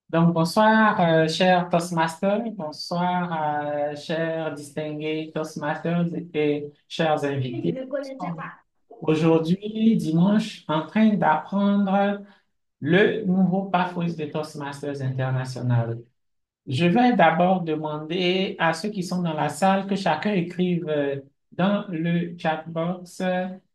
Donc, bonsoir, chers Toastmasters, bonsoir, chers distingués Toastmasters et chers invités. Nous sommes aujourd'hui, dimanche, en train d'apprendre le nouveau pathways de Toastmasters International. Je vais d'abord demander à ceux qui sont dans la salle que chacun écrive dans le chat box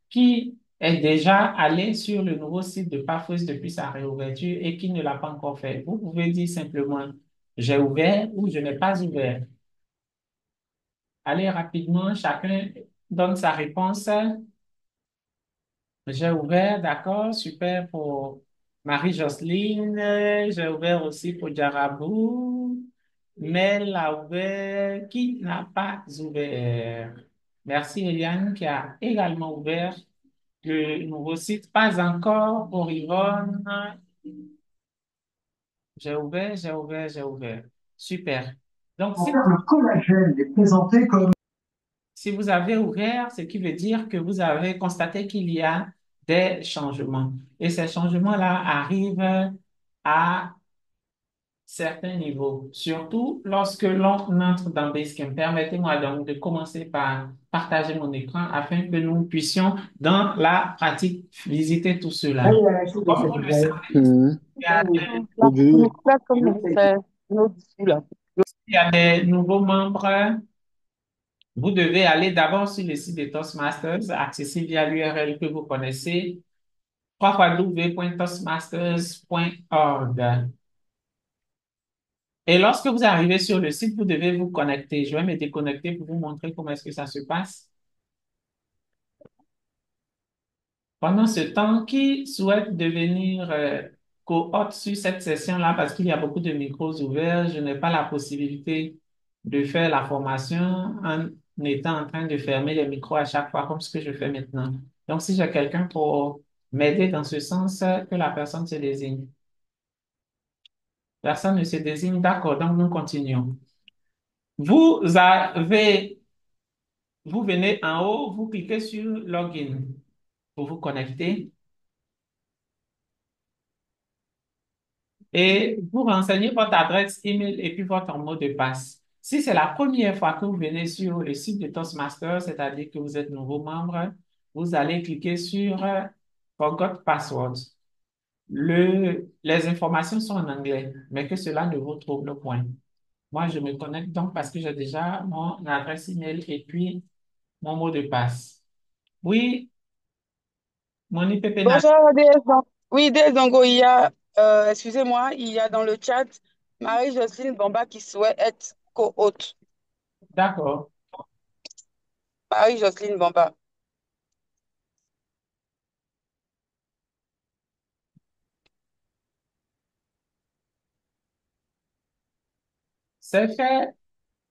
qui est déjà allé sur le nouveau site de Pathways depuis sa réouverture et qui ne l'a pas encore fait. Vous pouvez dire simplement j'ai ouvert ou je n'ai pas ouvert. Allez rapidement, chacun donne sa réponse. J'ai ouvert, d'accord, super pour Marie-Jocelyne. J'ai ouvert aussi pour Jarabou. Mel a ouvert. Qui n'a pas ouvert? Merci Eliane qui a également ouvert le nouveau site. Pas encore pour Yvonne. J'ai ouvert, j'ai ouvert, j'ai ouvert. Super. Donc, Le collagène est présenté comme si vous avez ouvert, ce qui veut dire que vous avez constaté qu'il y a des changements. Et ces changements-là arrivent à certains niveaux, surtout lorsque l'on entre dans Basecamp. Permettez-moi donc de commencer par partager mon écran afin que nous puissions, dans la pratique, visiter tout cela. Comme vous le savez, Mhm. il y a, Au bureau. il y a des nouveaux membres. Vous devez aller d'abord sur le site de Toastmasters, accessible via l'URL que vous connaissez, www.toastmasters.org. Et lorsque vous arrivez sur le site, vous devez vous connecter. Je vais me déconnecter pour vous montrer comment est-ce que ça se passe. Pendant ce temps, qui souhaite devenir co-hôte sur cette session-là, parce qu'il y a beaucoup de micros ouverts, je n'ai pas la possibilité de faire la formation en étant en train de fermer les micros à chaque fois, comme ce que je fais maintenant. Donc, si j'ai quelqu'un pour m'aider dans ce sens, que la personne se désigne. Personne ne se désigne, d'accord, donc nous continuons. Vous avez, vous venez en haut, vous cliquez sur Login pour vous connecter et vous renseignez votre adresse email et puis votre mot de passe. Si c'est la première fois que vous venez sur le site de Toastmasters, c'est-à-dire que vous êtes nouveau membre, vous allez cliquer sur Forgot Password. Les informations sont en anglais, mais que cela ne vous trouble point. Moi, je me connecte donc parce que j'ai déjà mon adresse email et puis mon mot de passe. Oui, Moni Pépéna. Bonsoir, DS. Oui, DS Dongo, excusez-moi, il y a dans le chat Marie-Jocelyne Bamba qui souhaite être co-hôte. D'accord. Marie-Jocelyne Bamba. C'est fait,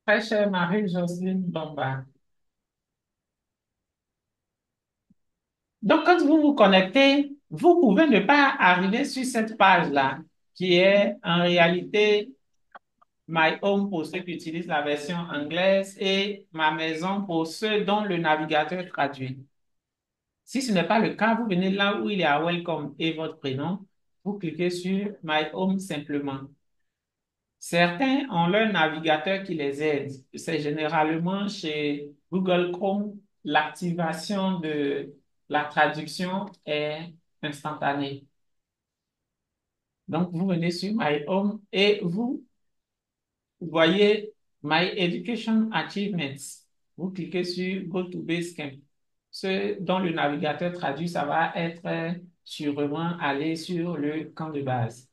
très chère Marie-Jocelyne Bamba. Donc, quand vous vous connectez, vous pouvez ne pas arriver sur cette page-là, qui est en réalité My Home pour ceux qui utilisent la version anglaise et Ma Maison pour ceux dont le navigateur traduit. Si ce n'est pas le cas, vous venez là où il y a Welcome et votre prénom, vous cliquez sur My Home simplement. Certains ont leur navigateur qui les aide. C'est généralement chez Google Chrome, l'activation de la traduction est instantanée. Donc, vous venez sur My Home et vous voyez My Education Achievements. Vous cliquez sur Go to Basecamp. Ce dont le navigateur traduit, ça va être sûrement aller sur le camp de base.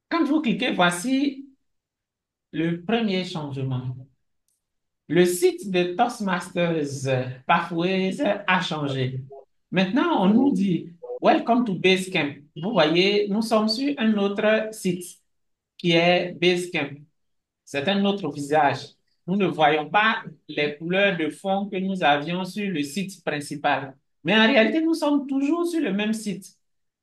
Quand vous cliquez, voici le premier changement. Le site de Toastmasters Pathways a changé. Maintenant, on nous dit Welcome to Basecamp. Vous voyez, nous sommes sur un autre site qui est Basecamp. C'est un autre visage. Nous ne voyons pas les couleurs de fond que nous avions sur le site principal. Mais en réalité, nous sommes toujours sur le même site.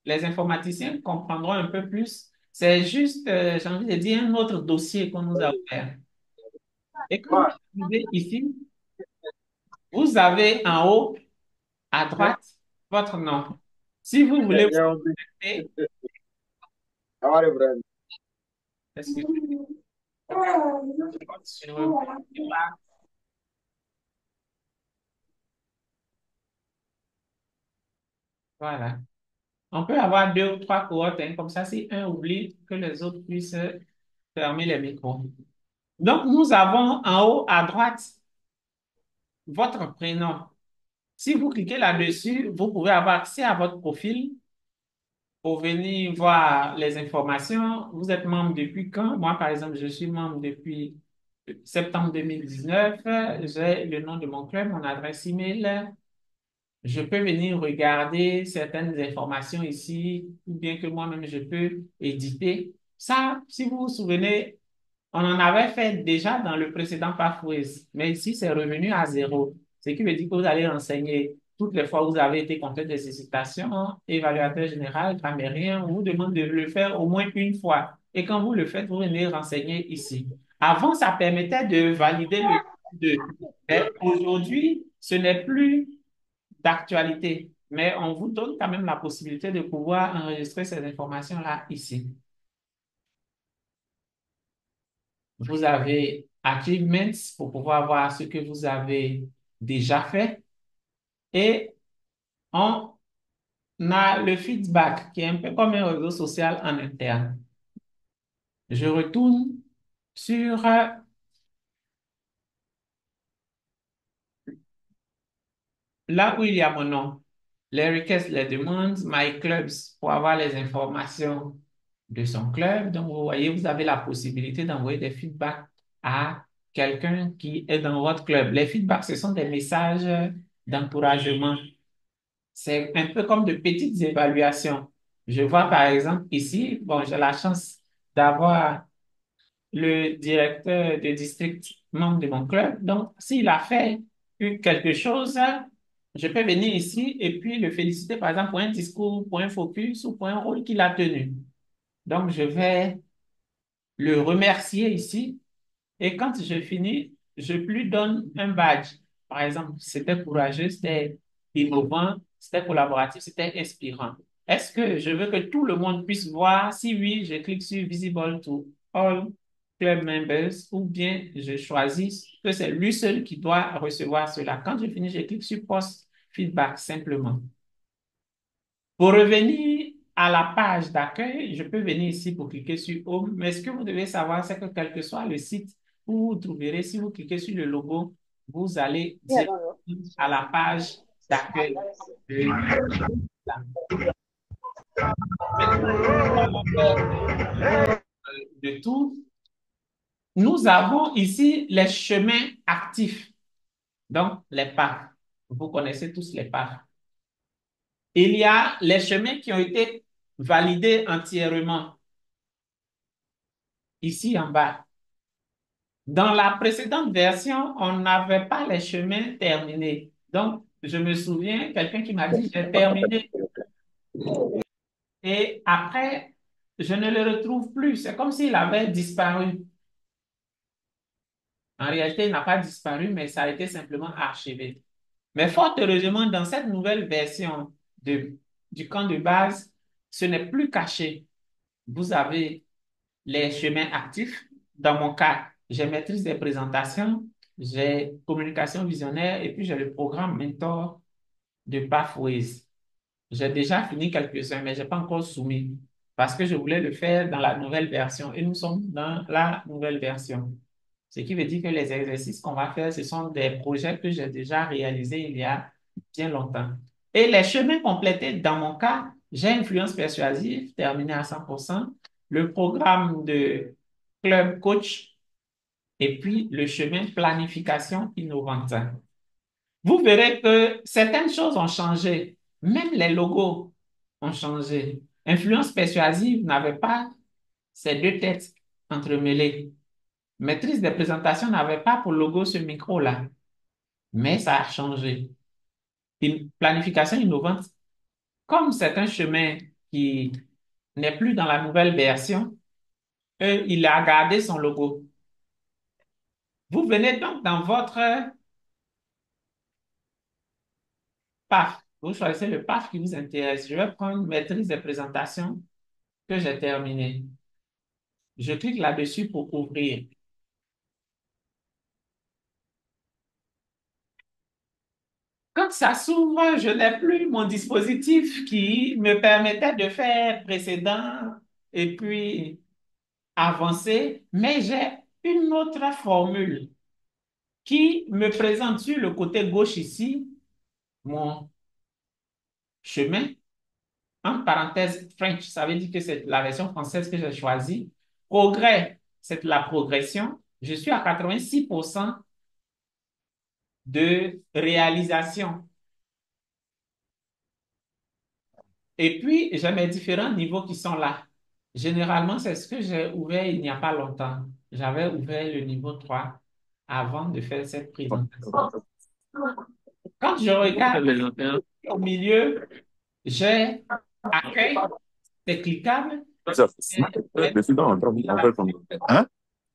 Les informaticiens comprendront un peu plus. C'est juste, j'ai envie de dire, un autre dossier qu'on nous a ouvert. Et quand vous arrivez ici, vous avez en haut à droite votre nom. Si vous voulez vous connecter, Est-ce que je compte sur eux? Voilà. On peut avoir deux ou trois cohortes, hein, comme ça, si un oublie, que les autres puissent fermer les micros. Donc, nous avons en haut à droite votre prénom. Si vous cliquez là-dessus, vous pouvez avoir accès à votre profil pour venir voir les informations. Vous êtes membre depuis quand? Moi, par exemple, je suis membre depuis septembre 2019. J'ai le nom de mon club, mon adresse email. Je peux venir regarder certaines informations ici, ou bien que moi-même je peux éditer. Ça, si vous vous souvenez, on en avait fait déjà dans le précédent Pathways, mais ici, c'est revenu à zéro. Ce qui veut dire que vous allez renseigner toutes les fois où vous avez été comptable des hésitations, évaluateur général, grammairien, on vous demande de le faire au moins une fois. Et quand vous le faites, vous venez renseigner ici. Avant, ça permettait de valider le 2. Mais aujourd'hui, ce n'est plus d'actualité. Mais on vous donne quand même la possibilité de pouvoir enregistrer ces informations-là ici. Vous avez Achievements pour pouvoir voir ce que vous avez déjà fait. Et on a le feedback qui est un peu comme un réseau social en interne. Je retourne sur là où il y a mon nom. Les requêtes, les demandes, My Clubs pour avoir les informations de son club. Donc, vous voyez, vous avez la possibilité d'envoyer des feedbacks à quelqu'un qui est dans votre club. Les feedbacks, ce sont des messages d'encouragement. C'est un peu comme de petites évaluations. Je vois par exemple ici, bon, j'ai la chance d'avoir le directeur de district membre de mon club. Donc, s'il a fait quelque chose, je peux venir ici et puis le féliciter par exemple pour un discours, pour un focus ou pour un rôle qu'il a tenu. Donc, je vais le remercier ici et quand je finis, je lui donne un badge. Par exemple, c'était courageux, c'était innovant, c'était collaboratif, c'était inspirant. Est-ce que je veux que tout le monde puisse voir? Si oui, je clique sur Visible to all club members ou bien je choisis que c'est lui seul qui doit recevoir cela. Quand je finis, je clique sur Post Feedback simplement. Pour revenir à la page d'accueil, je peux venir ici pour cliquer sur Home, mais ce que vous devez savoir, c'est que quel que soit le site où vous trouverez, si vous cliquez sur le logo, vous allez directement à la page d'accueil de la- Maintenant, de tout, nous avons ici les chemins actifs, donc les parcs. Vous connaissez tous les parcs. Il y a les chemins qui ont été validés entièrement ici en bas. Dans la précédente version, on n'avait pas les chemins terminés. Donc, je me souviens, quelqu'un qui m'a dit, j'ai terminé. Et après, je ne le retrouve plus. C'est comme s'il avait disparu. En réalité, il n'a pas disparu, mais ça a été simplement archivé. Mais fort heureusement, dans cette nouvelle version du camp de base, ce n'est plus caché. Vous avez les chemins actifs. Dans mon cas, j'ai maîtrise des présentations, j'ai communication visionnaire et puis j'ai le programme mentor de Pathways. J'ai déjà fini quelques-uns, mais je n'ai pas encore soumis parce que je voulais le faire dans la nouvelle version et nous sommes dans la nouvelle version. Ce qui veut dire que les exercices qu'on va faire, ce sont des projets que j'ai déjà réalisés il y a bien longtemps. Et les chemins complétés, dans mon cas, j'ai influence persuasive, terminé à 100%, le programme de club coach et puis le chemin planification innovante. Vous verrez que certaines choses ont changé. Même les logos ont changé. Influence persuasive n'avait pas ces deux têtes entremêlées. Maîtrise des présentations n'avait pas pour logo ce micro-là, mais ça a changé. Une planification innovante, comme c'est un chemin qui n'est plus dans la nouvelle version, il a gardé son logo. Vous venez donc dans votre PAF. Vous choisissez le PAF qui vous intéresse. Je vais prendre maîtrise des présentations que j'ai terminé. Je clique là-dessus pour ouvrir. Quand ça s'ouvre, je n'ai plus mon dispositif qui me permettait de faire précédent et puis avancer, mais j'ai une autre formule qui me présente sur le côté gauche ici mon chemin, en parenthèse French, ça veut dire que c'est la version française que j'ai choisie. Progrès, c'est la progression. Je suis à 86% de réalisation. Et puis, j'ai mes différents niveaux qui sont là. Généralement, c'est ce que j'ai ouvert il n'y a pas longtemps. J'avais ouvert le niveau 3 avant de faire cette présentation. Quand je regarde au milieu, j'ai accueil, c'est cliquable. Et, Hein?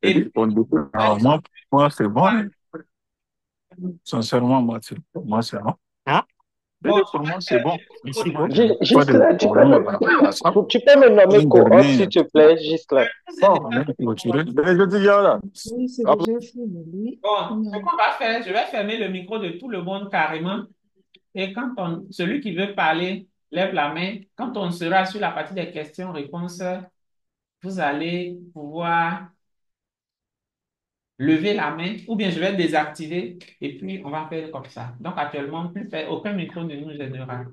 et Alors, moi, c'est bon, hein. Sincèrement, moi, c'est bon. Hein? bon, Pour moi, c'est bon. Ici, moi, je n'ai pas Juste de là, problème par rapport à ça. tu peux me nommer Ligne de co-op, rien. s'il te plaît, juste là. Bon, on est clôturé. Mais je dis, là. Oui, c'est Ah, déjà fait, mais lui, bon, ce qu'on va faire, je vais fermer le micro de tout le monde carrément. Et quand celui qui veut parler lève la main, quand on sera sur la partie des questions-réponses, vous allez pouvoir lever la main ou bien je vais désactiver et puis on va faire comme ça. Donc actuellement, aucun micro ne nous gênera.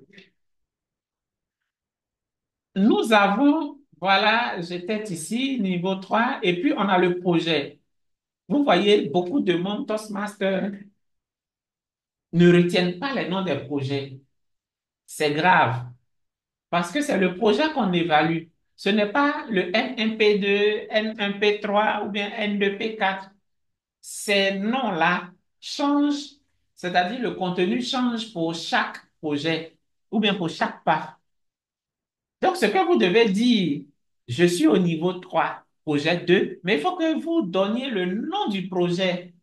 Nous avons, voilà, j'étais ici, niveau 3 et puis on a le projet. Vous voyez, beaucoup de monde Toastmaster ne retiennent pas les noms des projets. C'est grave parce que c'est le projet qu'on évalue. Ce n'est pas le N1P2, N1P3 ou bien N2P4. Ces noms-là changent, c'est-à-dire le contenu change pour chaque projet ou bien pour chaque part. Donc, ce que vous devez dire, je suis au niveau 3, projet 2, mais il faut que vous donniez le nom du projet.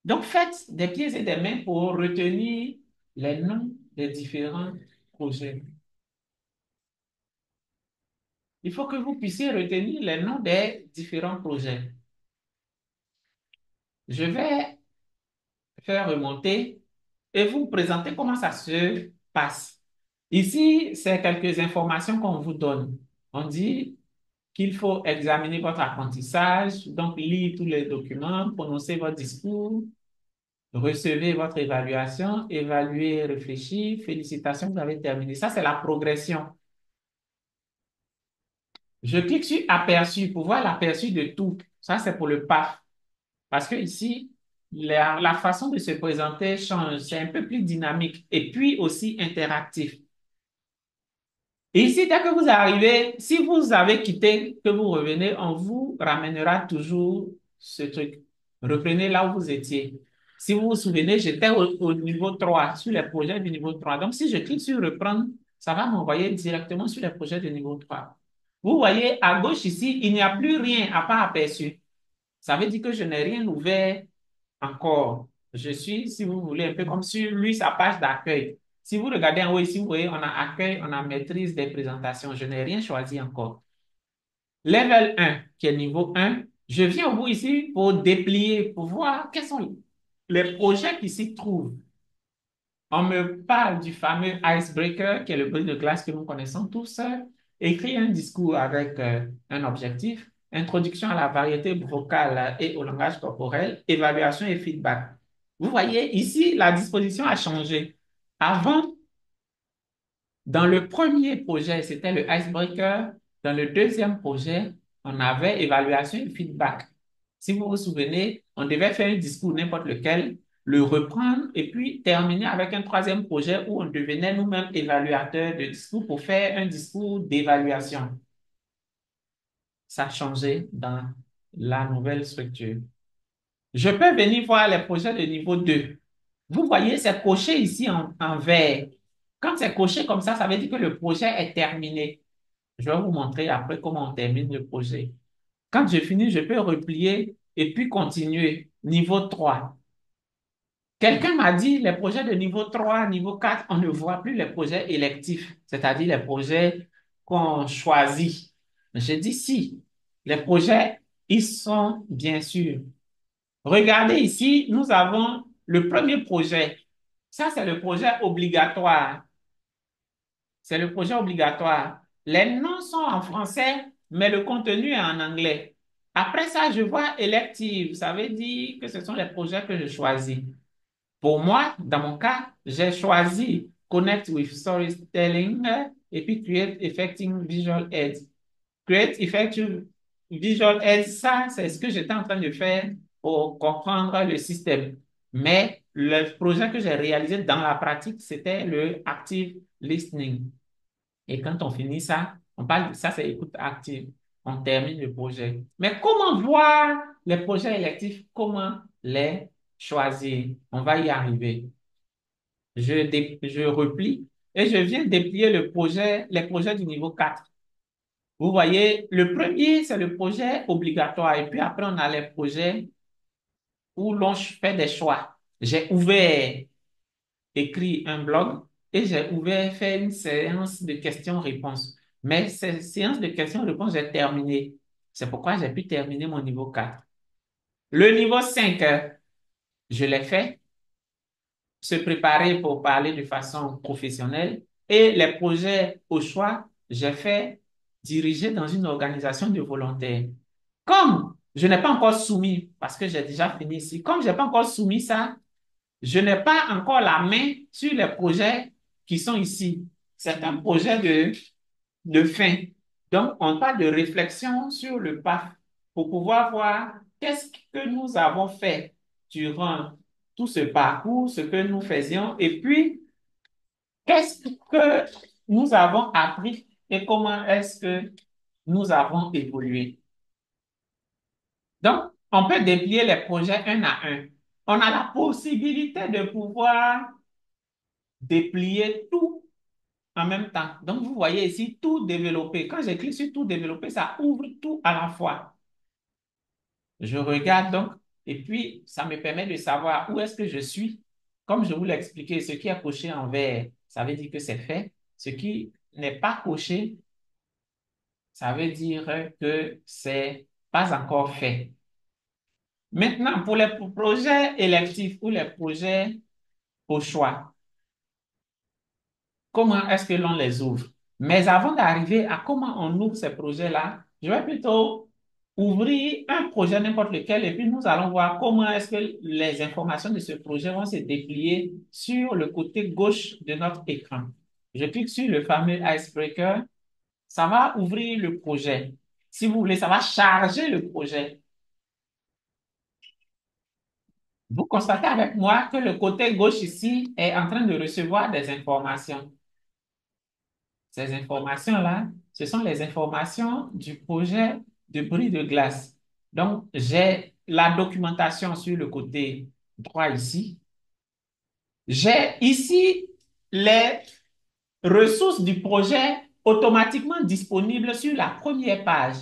Donc, faites des pieds et des mains pour retenir les noms des différents projets. Il faut que vous puissiez retenir les noms des différents projets. Je vais faire remonter et vous présenter comment ça se passe. Ici, c'est quelques informations qu'on vous donne. On dit qu'il faut examiner votre apprentissage, donc lire tous les documents, prononcer votre discours, recevez votre évaluation, évaluer, réfléchir, félicitations, vous avez terminé. Ça, c'est la progression. Je clique sur aperçu pour voir l'aperçu de tout. Ça, c'est pour le PAF. Parce que ici, la façon de se présenter change. C'est un peu plus dynamique et puis aussi interactif. Et ici, dès que vous arrivez, si vous avez quitté, que vous revenez, on vous ramènera toujours ce truc. Reprenez là où vous étiez. Si vous vous souvenez, j'étais au niveau 3 sur les projets du niveau 3. Donc, si je clique sur reprendre, ça va m'envoyer directement sur les projets du niveau 3. Vous voyez, à gauche ici, il n'y a plus rien à part aperçu. Ça veut dire que je n'ai rien ouvert encore. Je suis, si vous voulez, un peu comme sur lui, sa page d'accueil. Si vous regardez en haut ici, vous voyez, on a accueil, on a maîtrise des présentations. Je n'ai rien choisi encore. Level 1, qui est niveau 1, je viens au bout ici pour déplier, pour voir quels sont les projets qui s'y trouvent. On me parle du fameux icebreaker, qui est le bris de glace que nous connaissons tous. Écrire un discours avec un objectif, introduction à la variété vocale et au langage corporel, évaluation et feedback. Vous voyez, ici, la disposition a changé. Avant, dans le premier projet, c'était le icebreaker. Dans le deuxième projet, on avait évaluation et feedback. Si vous vous souvenez, on devait faire un discours, n'importe lequel, le reprendre et puis terminer avec un troisième projet où on devenait nous-mêmes évaluateurs de discours pour faire un discours d'évaluation. Ça a changé dans la nouvelle structure. Je peux venir voir les projets de niveau 2. Vous voyez, c'est coché ici en vert. Quand c'est coché comme ça veut dire que le projet est terminé. Je vais vous montrer après comment on termine le projet. Quand je finis, je peux replier et puis continuer. Niveau 3. Quelqu'un m'a dit les projets de niveau 3, niveau 4, on ne voit plus les projets électifs, c'est-à-dire les projets qu'on choisit? Je dis si. Les projets, ils sont bien sûr. Regardez ici, nous avons le premier projet. Ça, c'est le projet obligatoire. C'est le projet obligatoire. Les noms sont en français, mais le contenu est en anglais. Après ça, je vois élective. Ça veut dire que ce sont les projets que je choisis. Pour moi, dans mon cas, j'ai choisi Connect with Storytelling et puis Create Effective Visual Aids. Create Effective Visual Aids, ça, c'est ce que j'étais en train de faire pour comprendre le système. Mais le projet que j'ai réalisé dans la pratique, c'était le Active Listening. Et quand on finit ça, on parle de ça, c'est écoute active. On termine le projet. Mais comment voir les projets électifs? Comment les choisir? On va y arriver. Je replie et je viens déplier les projets du niveau 4. Vous voyez, le premier, c'est le projet obligatoire. Et puis après, on a les projets où l'on fait des choix. J'ai ouvert, écrit un blog et j'ai ouvert, fait une séance de questions-réponses. Mais cette séance de questions-réponses, j'ai terminé. C'est pourquoi j'ai pu terminer mon niveau 4. Le niveau 5, je l'ai fait, se préparer pour parler de façon professionnelle. Et les projets au choix, j'ai fait diriger dans une organisation de volontaires. Comme je n'ai pas encore soumis, parce que j'ai déjà fini ici, comme je n'ai pas encore soumis ça, je n'ai pas encore la main sur les projets qui sont ici. C'est un projet de fin. Donc, on parle de réflexion sur le PAF pour pouvoir voir qu'est-ce que nous avons fait durant tout ce parcours, ce que nous faisions, et puis qu'est-ce que nous avons appris et comment est-ce que nous avons évolué. Donc, on peut déplier les projets un à un. On a la possibilité de pouvoir déplier tout en même temps. Donc, vous voyez ici tout développer. Quand je clique sur tout développer, ça ouvre tout à la fois. Je regarde donc et puis ça me permet de savoir où est-ce que je suis. Comme je vous l'ai expliqué, ce qui est coché en vert, ça veut dire que c'est fait. Ce qui n'est pas coché, ça veut dire que c'est pas encore fait. Maintenant, pour les projets électifs ou les projets au choix, comment est-ce que l'on les ouvre? Mais avant d'arriver à comment on ouvre ces projets-là, je vais plutôt ouvrir un projet n'importe lequel et puis nous allons voir comment est-ce que les informations de ce projet vont se déplier sur le côté gauche de notre écran. Je clique sur le fameux icebreaker, ça va ouvrir le projet. Si vous voulez, ça va charger le projet. Vous constatez avec moi que le côté gauche ici est en train de recevoir des informations. Ces informations-là, ce sont les informations du projet de bris de glace. Donc, j'ai la documentation sur le côté droit ici. J'ai ici les ressources du projet automatiquement disponibles sur la première page.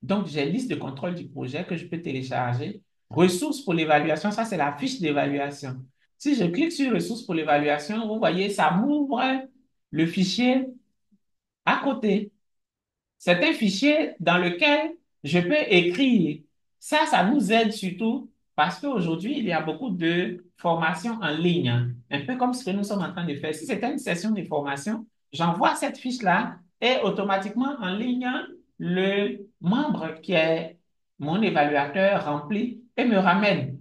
Donc, j'ai liste de contrôle du projet que je peux télécharger. Ressources pour l'évaluation, ça c'est la fiche d'évaluation. Si je clique sur ressources pour l'évaluation, vous voyez, ça m'ouvre le fichier à côté. C'est un fichier dans lequel je peux écrire. Ça nous aide surtout parce qu'aujourd'hui, il y a beaucoup de formations en ligne, hein. Un peu comme ce que nous sommes en train de faire. Si c'était une session de formation, j'envoie cette fiche-là et automatiquement en ligne, le membre qui est mon évaluateur remplit et me ramène.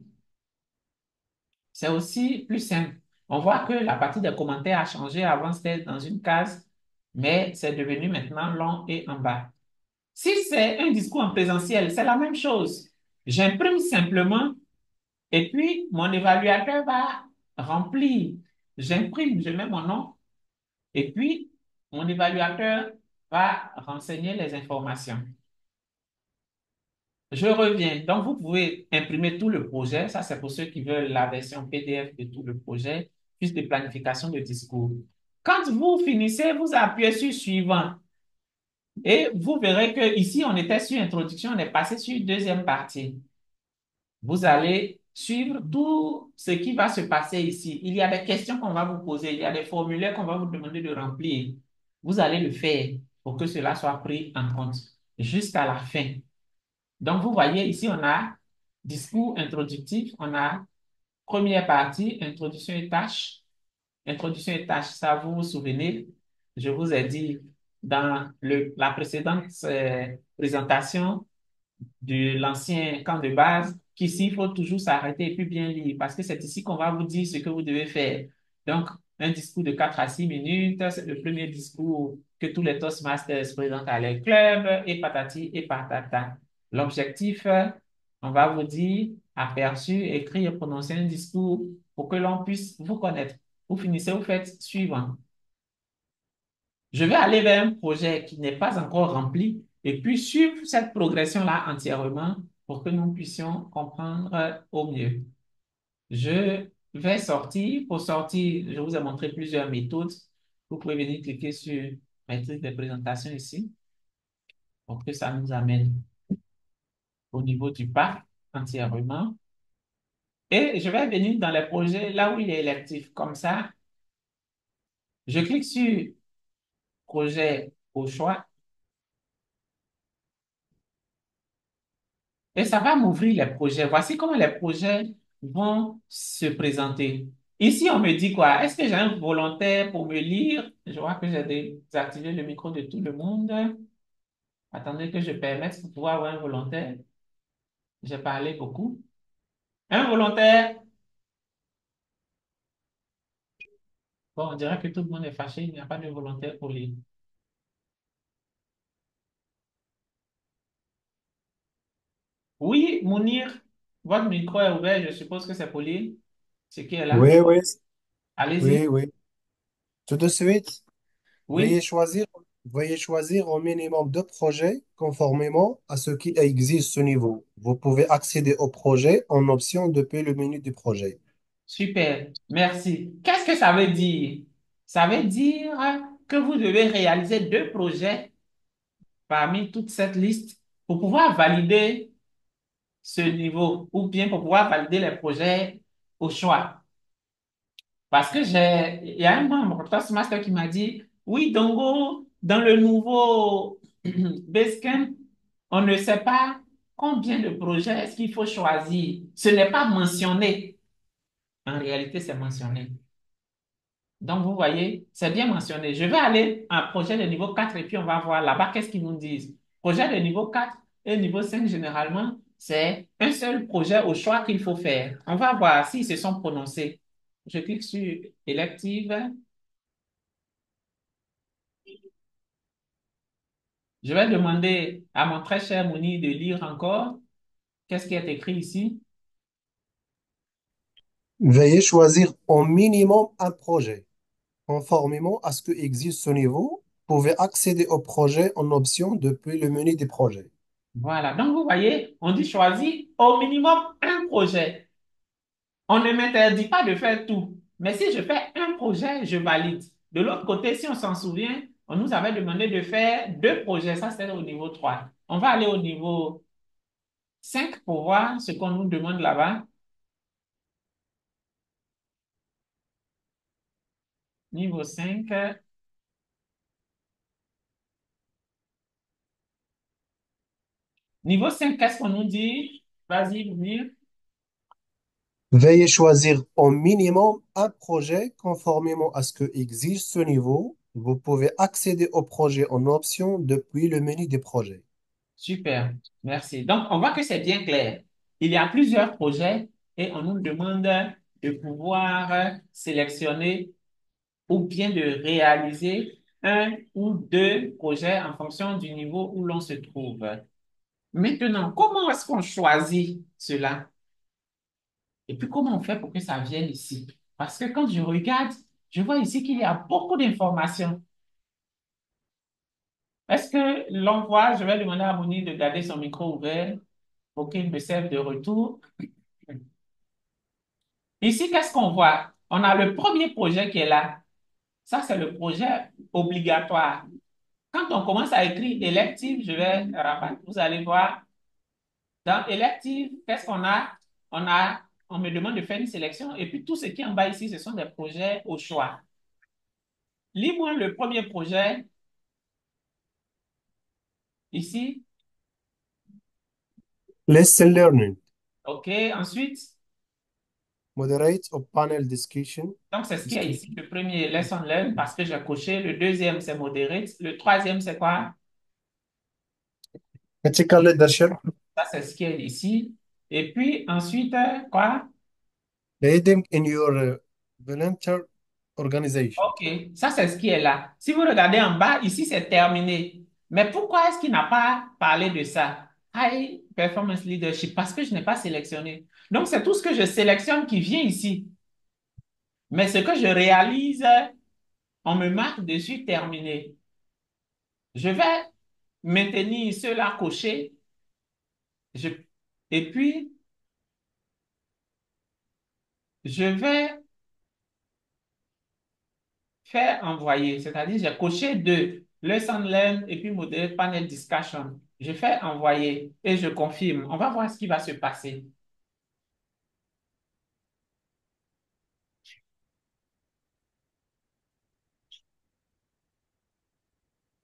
C'est aussi plus simple. On voit que la partie des commentaires a changé. Avant, c'était dans une case, mais c'est devenu maintenant long et en bas. Si c'est un discours en présentiel, c'est la même chose. J'imprime simplement et puis mon évaluateur va remplir. J'imprime, je mets mon nom et puis mon évaluateur va renseigner les informations. Je reviens. Donc, vous pouvez imprimer tout le projet. Ça, c'est pour ceux qui veulent la version PDF de tout le projet, plus de planification de discours. Quand vous finissez, vous appuyez sur suivant. Et vous verrez que ici, on était sur introduction, on est passé sur deuxième partie. Vous allez suivre tout ce qui va se passer ici. Il y a des questions qu'on va vous poser, il y a des formulaires qu'on va vous demander de remplir. Vous allez le faire. pour que cela soit pris en compte jusqu'à la fin. Donc, vous voyez, ici, on a discours introductif, on a première partie, introduction et tâches. Introduction et tâches, ça, vous vous souvenez, je vous ai dit dans la précédente présentation de l'ancien camp de base qu'ici, il faut toujours s'arrêter et puis bien lire parce que c'est ici qu'on va vous dire ce que vous devez faire. Donc, un discours de 4 à 6 minutes, c'est le premier discours que tous les Toastmasters présentent à leur club et patati et patata. L'objectif, on va vous dire, aperçu, écrire, prononcer un discours pour que l'on puisse vous connaître. Vous finissez, vous faites suivant. Je vais aller vers un projet qui n'est pas encore rempli et puis suivre cette progression-là entièrement pour que nous puissions comprendre au mieux. Je vais sortir. Pour sortir, je vous ai montré plusieurs méthodes. Vous pouvez venir cliquer sur maîtrise des présentations ici pour que ça nous amène au niveau du parc entièrement. Et je vais venir dans les projets là où il est électif. Comme ça, je clique sur projet au choix. Et ça va m'ouvrir les projets. Voici comment les projets vont se présenter. Ici, on me dit quoi? Est-ce que j'ai un volontaire pour me lire? Je vois que j'ai désactivé le micro de tout le monde. Attendez que je permette pour pouvoir avoir un volontaire. J'ai parlé beaucoup. Un volontaire. Bon, on dirait que tout le monde est fâché. Il n'y a pas de volontaire pour lire. Oui, Mounir, votre micro est ouvert. Je suppose que c'est pour lire. Ce qui est là. Oui, oui, oui, Allez-y. oui. Tout de suite, veuillez Oui, choisir, veuillez choisir au minimum deux projets conformément à ce qui existe ce niveau. Vous pouvez accéder au projet en option depuis le menu du projet. super, merci. Qu'est-ce que ça veut dire? Ça veut dire que vous devez réaliser deux projets parmi toute cette liste pour pouvoir valider ce niveau ou bien pour pouvoir valider les projets au choix. Parce que il y a un membre Toastmaster qui m'a dit, oui, Dongo, dans le nouveau Basecamp, on ne sait pas combien de projets est-ce qu'il faut choisir. Ce n'est pas mentionné. En réalité, c'est mentionné. Donc, vous voyez, c'est bien mentionné. Je vais aller à un projet de niveau 4 et puis on va voir là-bas qu'est-ce qu'ils nous disent. Projet de niveau 4 et niveau 5 généralement, c'est un seul projet au choix qu'il faut faire. On va voir s'ils se sont prononcés. Je clique sur élective. Je vais demander à mon très cher Mouni de lire encore. Qu'est-ce qui est écrit ici? Veuillez choisir au minimum un projet. Conformément à ce qui existe ce niveau, vous pouvez accéder au projet en option depuis le menu des projets. Voilà. Donc, vous voyez, on dit choisir au minimum un projet. On ne m'interdit pas de faire tout. Mais si je fais un projet, je valide. De l'autre côté, si on s'en souvient, on nous avait demandé de faire deux projets. Ça, c'est au niveau 3. On va aller au niveau 5 pour voir ce qu'on nous demande là-bas. Niveau 5. Niveau 5, qu'est-ce qu'on nous dit? Vas-y, Mounir. Veuillez choisir au minimum un projet conformément à ce que existe ce niveau. Vous pouvez accéder au projet en option depuis le menu des projets. Super, merci. Donc, on voit que c'est bien clair. Il y a plusieurs projets et on nous demande de pouvoir sélectionner ou bien de réaliser un ou deux projets en fonction du niveau où l'on se trouve. Maintenant, comment est-ce qu'on choisit cela? Et puis, comment on fait pour que ça vienne ici? Parce que quand je regarde, je vois ici qu'il y a beaucoup d'informations. Est-ce que l'on voit, je vais demander à Moni de garder son micro ouvert pour qu'il me serve de retour. Ici, qu'est-ce qu'on voit? On a le premier projet qui est là. Ça, c'est le projet obligatoire. Quand on commence à écrire élective, je vais rabattre. Vous allez voir, dans élective, qu'est-ce qu'on a? On me demande de faire une sélection et puis tout ce qui est en bas ici, ce sont des projets au choix. Lis-moi le premier projet. Ici, Lesson learning. OK. Ensuite, Moderate or panel discussion. donc c'est ce qu'il y a ici. Discussion. Le premier, lesson learn, parce que j'ai coché. Le deuxième, c'est moderate. Le troisième, c'est quoi? Ethical leadership. Ça, c'est ce qu'il y a ici. Et puis, ensuite, quoi? Leading in your volunteer organization. OK. Ça, c'est ce qui est là. Si vous regardez en bas, ici, c'est terminé. Mais pourquoi est-ce qu'il n'a pas parlé de ça? High Performance Leadership, parce que je n'ai pas sélectionné. Donc, c'est tout ce que je sélectionne qui vient ici. Mais ce que je réalise, on me marque dessus terminé. Je vais maintenir cela coché. Je, et puis, je vais faire envoyer. C'est-à-dire, j'ai coché deux. Lesson learn et puis modèle panel discussion. Je fais envoyer et je confirme. On va voir ce qui va se passer.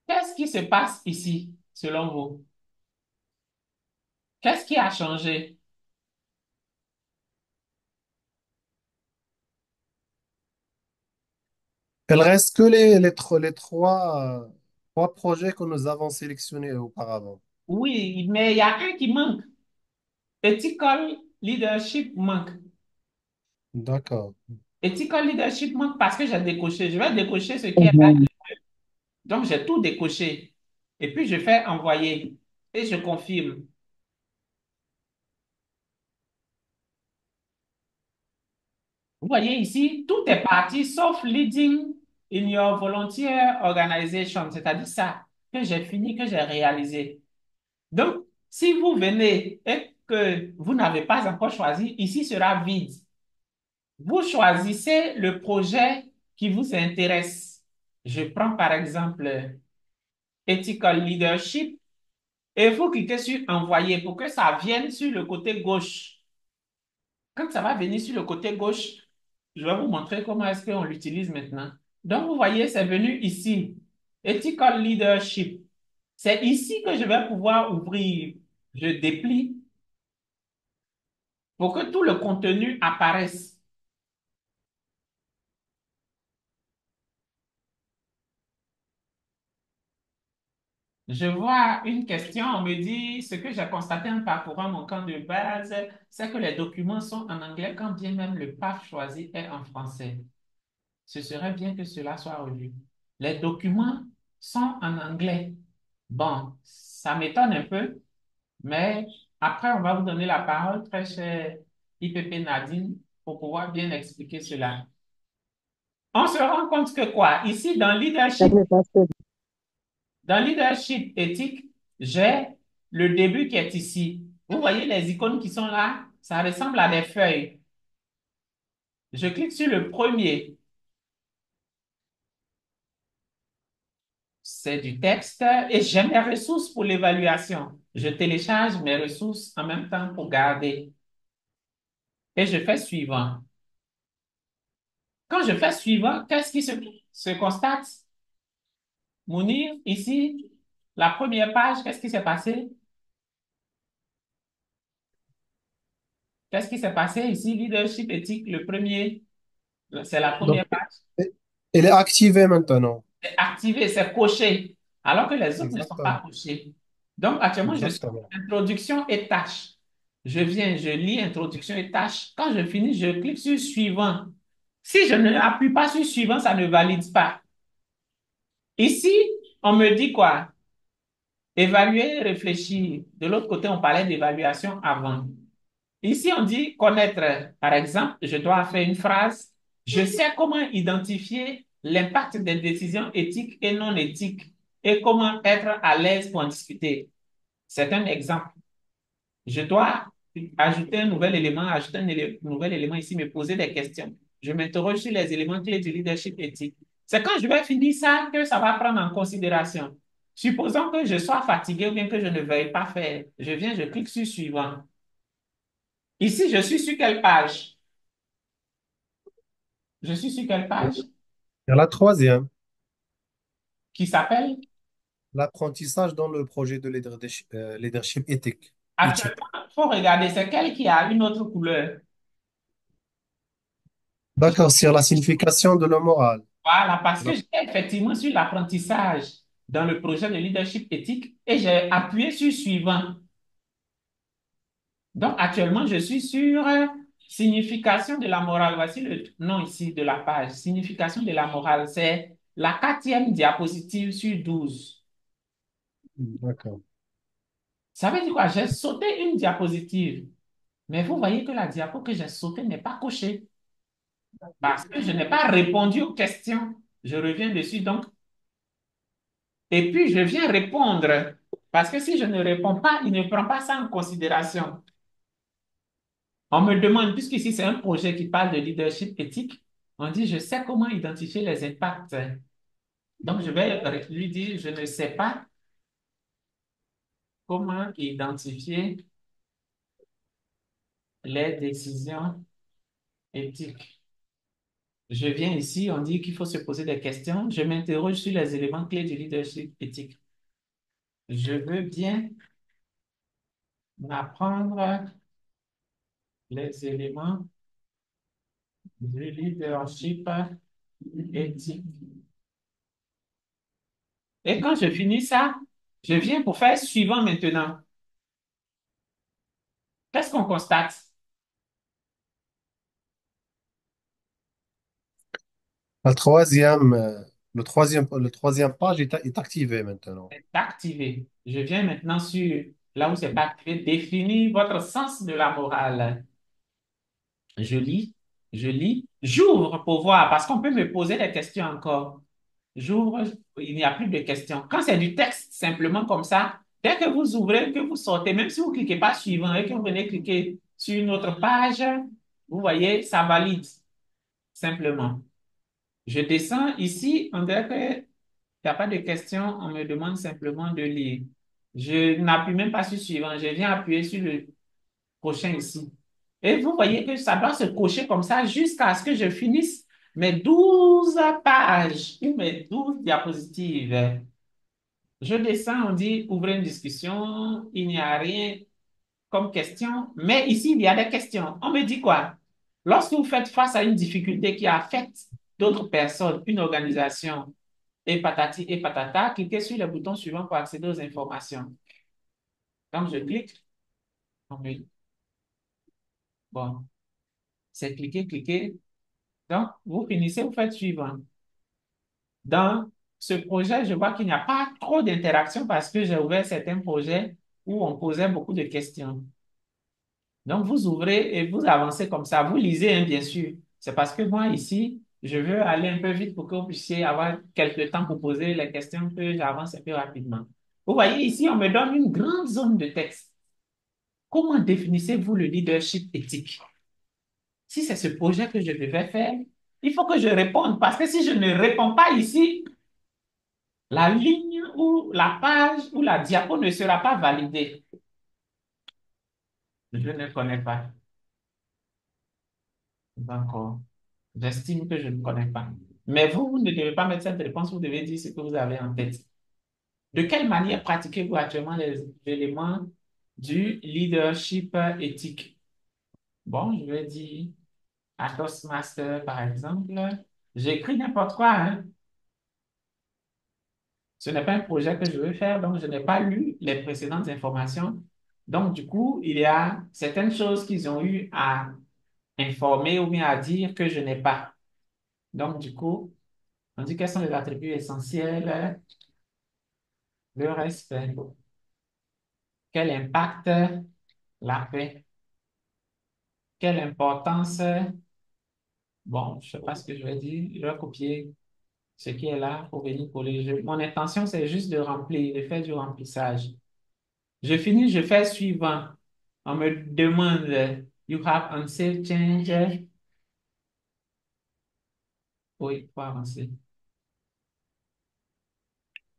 Qu'est-ce qui se passe ici, selon vous? Qu'est-ce qui a changé? Il reste que trois projets que nous avons sélectionnés auparavant. Oui, mais il y a un qui manque. Ethical leadership manque. D'accord. Ethical leadership manque parce que j'ai décoché. Je vais décocher ce qui est là. Donc, j'ai tout décoché. Et puis, je fais envoyer et je confirme. Vous voyez ici, tout est parti sauf leading in your volunteer organization, c'est-à-dire ça que j'ai fini, que j'ai réalisé. Donc, si vous venez et que vous n'avez pas encore choisi, ici sera vide. Vous choisissez le projet qui vous intéresse. Je prends par exemple Ethical Leadership et vous cliquez sur Envoyer pour que ça vienne sur le côté gauche. Quand ça va venir sur le côté gauche, je vais vous montrer comment est-ce qu'on l'utilise maintenant. Donc, vous voyez, c'est venu ici. Ethical Leadership. C'est ici que je vais pouvoir ouvrir. Je déplie pour que tout le contenu apparaisse. Je vois une question, on me dit, ce que j'ai constaté en parcourant mon camp de base, c'est que les documents sont en anglais quand bien même le PAF choisi est en français. Ce serait bien que cela soit revu. Les documents sont en anglais. Bon, ça m'étonne un peu, mais après, on va vous donner la parole, très cher IPP Nadine, pour pouvoir bien expliquer cela. On se rend compte que quoi? Ici, dans leadership éthique, j'ai le début qui est ici. Vous voyez les icônes qui sont là? Ça ressemble à des feuilles. Je clique sur le premier. C'est du texte et j'ai mes ressources pour l'évaluation. Je télécharge mes ressources en même temps pour garder et je fais suivant. Quand je fais suivant, qu'est-ce qui se constate? Mounir, ici, la première page, qu'est-ce qui s'est passé? Qu'est-ce qui s'est passé ici? Leadership éthique, le premier, c'est la Donc, première page. elle est activée maintenant. C'est activé, c'est coché, alors que les autres ne sont pas Exactement. cochés. Donc, actuellement, je suis Exactement. introduction et tâche. Je viens, je lis introduction et tâche. Quand je finis, je clique sur suivant. Si je ne appuie pas sur suivant, ça ne valide pas. Ici, on me dit quoi? Évaluer, réfléchir. De l'autre côté, on parlait d'évaluation avant. Ici, on dit connaître. Par exemple, je dois faire une phrase. Je sais comment identifier l'impact des décisions éthiques et non éthiques et comment être à l'aise pour en discuter. C'est un exemple. Je dois ajouter un nouvel élément, ajouter nouvel élément ici, me poser des questions. Je m'interroge sur les éléments clés du leadership éthique. C'est quand je vais finir ça que ça va prendre en considération. Supposons que je sois fatigué ou bien que je ne veuille pas faire. Je viens, je clique sur suivant. Ici, je suis sur quelle page? Je suis sur quelle page? Et la troisième, Qui s'appelle? L'apprentissage dans le projet de leadership éthique. Éthique. Actuellement, il faut regarder, c'est quel qui a une autre couleur. D'accord, sur la signification de la morale. Voilà, parce que La- j'ai effectivement sur l'apprentissage dans le projet de leadership éthique et j'ai appuyé sur suivant. Donc, actuellement, je suis sur signification de la morale. Voici le nom ici de la page. Signification de la morale, c'est la quatrième diapositive sur 12. D'accord. Ça veut dire quoi? J'ai sauté une diapositive, mais vous voyez que la diapo que j'ai sautée n'est pas cochée parce que je n'ai pas répondu aux questions. Je reviens dessus donc. Et puis, je viens répondre parce que si je ne réponds pas, il ne prend pas ça en considération. On me demande, puisqu'ici c'est un projet qui parle de leadership éthique, on dit, je sais comment identifier les impacts. Donc, je vais lui dire, je ne sais pas comment identifier les décisions éthiques. Je viens ici, on dit qu'il faut se poser des questions. Je m'interroge sur les éléments clés du leadership éthique. Je veux bien apprendre les éléments du leadership éthique. Et quand je finis ça, je viens pour faire suivant maintenant. Qu'est-ce qu'on constate? Le troisième page est activé maintenant. C'est activé. Je viens maintenant sur là où c'est pas activé. Définir votre sens de la morale. Je lis, j'ouvre pour voir parce qu'on peut me poser des questions encore. J'ouvre, il n'y a plus de questions. Quand c'est du texte, simplement comme ça, dès que vous ouvrez, que vous sortez, même si vous ne cliquez pas suivant et que vous venez cliquer sur une autre page, vous voyez, ça valide simplement. Je descends ici, on dirait que il n'y a pas de questions, on me demande simplement de lire. Je n'appuie même pas sur suivant, je viens appuyer sur le prochain ici. Et vous voyez que ça doit se cocher comme ça jusqu'à ce que je finisse mes 12 pages ou mes 12 diapositives. Je descends, on dit ouvrez une discussion, il n'y a rien comme question, mais ici il y a des questions. On me dit quoi? Lorsque vous faites face à une difficulté qui affecte d'autres personnes, une organisation, et patati et patata, cliquez sur le bouton suivant pour accéder aux informations. Donc, je clique. On me- Bon, c'est cliquer, cliquer. Donc, vous finissez, vous faites suivant. Dans ce projet, je vois qu'il n'y a pas trop d'interaction parce que j'ai ouvert certains projets où on posait beaucoup de questions. Donc, vous ouvrez et vous avancez comme ça. Vous lisez, hein, bien sûr. C'est parce que moi, ici, je veux aller un peu vite pour que vous puissiez avoir quelques temps pour poser les questions que j'avance un peu rapidement. Vous voyez, ici, on me donne une grande zone de texte. Comment définissez-vous le leadership éthique? Si c'est ce projet que je devais faire, il faut que je réponde parce que si je ne réponds pas ici, la ligne ou la page ou la diapo ne sera pas validée. Je ne connais pas. D'accord. J'estime que je ne connais pas. Mais vous, vous ne devez pas mettre cette réponse, vous devez dire ce que vous avez en tête. De quelle manière pratiquez-vous actuellement les éléments du leadership éthique? Bon, je vais dire à Toastmaster, par exemple. J'écris n'importe quoi, hein. Ce n'est pas un projet que je veux faire, donc je n'ai pas lu les précédentes informations. Donc, du coup, il y a certaines choses qu'ils ont eu à informer ou bien à dire que je n'ai pas. Donc, du coup, on dit quels sont les attributs essentiels, le respect, quel impact la paix, quelle importance, bon, je ne sais pas ce que je vais dire, je vais copier ce qui est là pour venir coller. Mon intention, c'est juste de remplir, de faire du remplissage. Je finis, je fais suivant. On me demande, you have unsafe change. Oui, faut avancer.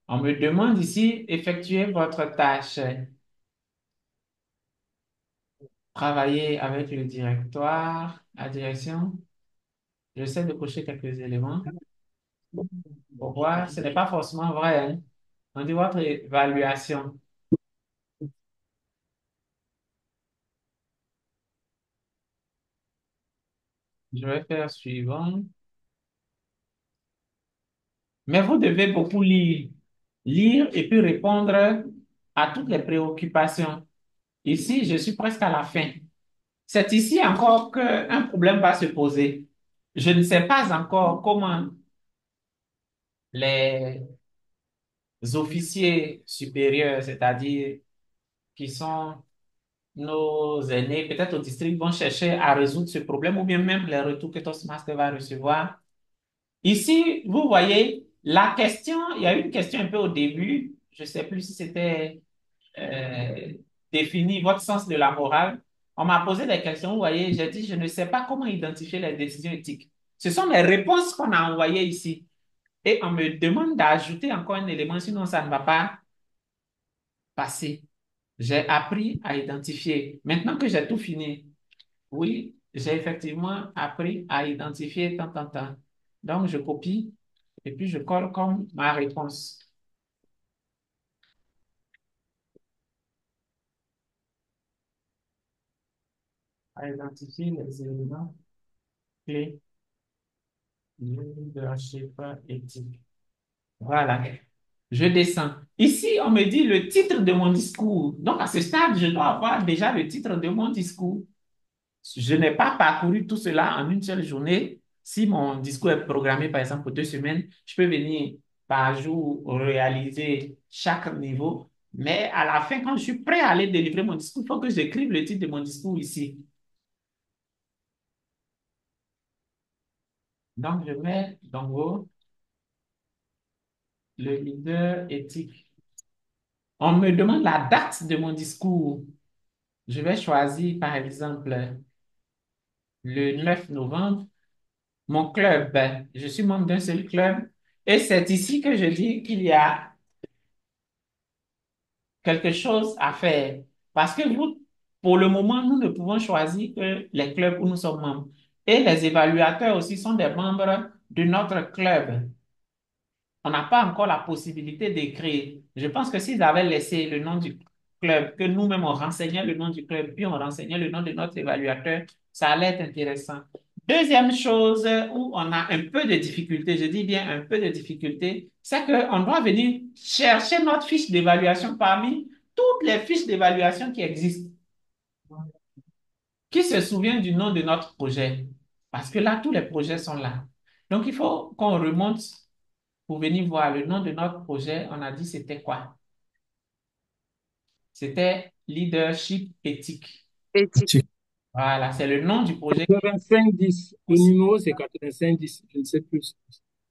On me demande ici, effectuez votre tâche. Travailler avec le directoire, la direction. J'essaie de cocher quelques éléments pour voir. Ce n'est pas forcément vrai, hein. On dit votre évaluation. Je vais faire suivant. Mais vous devez beaucoup lire. Lire et puis répondre à toutes les préoccupations. Ici, je suis presque à la fin. C'est ici encore qu'un problème va se poser. Je ne sais pas encore comment les officiers supérieurs, c'est-à-dire qui sont nos aînés, peut-être au district, vont chercher à résoudre ce problème ou bien même les retours que Toastmaster va recevoir. Ici, vous voyez, la question, il y a eu une question un peu au début, je ne sais plus si c'était euh, définir votre sens de la morale. On m'a posé des questions, vous voyez, j'ai dit, je ne sais pas comment identifier les décisions éthiques. Ce sont les réponses qu'on a envoyées ici. Et on me demande d'ajouter encore un élément, sinon ça ne va pas passer. J'ai appris à identifier. Maintenant que j'ai tout fini, oui, j'ai effectivement appris à identifier tant, tant, tant. Donc, je copie et puis je colle comme ma réponse. À identifier les éléments clés du leadership éthique. Voilà. Je descends. Ici, on me dit le titre de mon discours. Donc, à ce stade, je dois avoir déjà le titre de mon discours. Je n'ai pas parcouru tout cela en une seule journée. Si mon discours est programmé, par exemple, pour 2 semaines, je peux venir par jour réaliser chaque niveau. Mais à la fin, quand je suis prêt à aller délivrer mon discours, il faut que j'écrive le titre de mon discours ici. Donc, je mets dans haut le leader éthique. On me demande la date de mon discours. Je vais choisir, par exemple, le 9 novembre. Mon club, ben, je suis membre d'un seul club. Et c'est ici que je dis qu'il y a quelque chose à faire. Parce que nous, pour le moment, nous ne pouvons choisir que les clubs où nous sommes membres. Et les évaluateurs aussi sont des membres de notre club. On n'a pas encore la possibilité d'écrire. Je pense que s'ils avaient laissé le nom du club, que nous-mêmes on renseignait le nom du club, puis on renseignait le nom de notre évaluateur, ça allait être intéressant. Deuxième chose où on a un peu de difficulté, je dis bien un peu de difficulté, c'est qu'on doit venir chercher notre fiche d'évaluation parmi toutes les fiches d'évaluation qui existent. Qui se souvient du nom de notre projet? Parce que là, tous les projets sont là. Donc, il faut qu'on remonte pour venir voir le nom de notre projet. On a dit c'était quoi? C'était leadership éthique. Éthique. Voilà, c'est le nom du projet. 85-10. Le numéro, c'est 85-10. Je ne sais plus.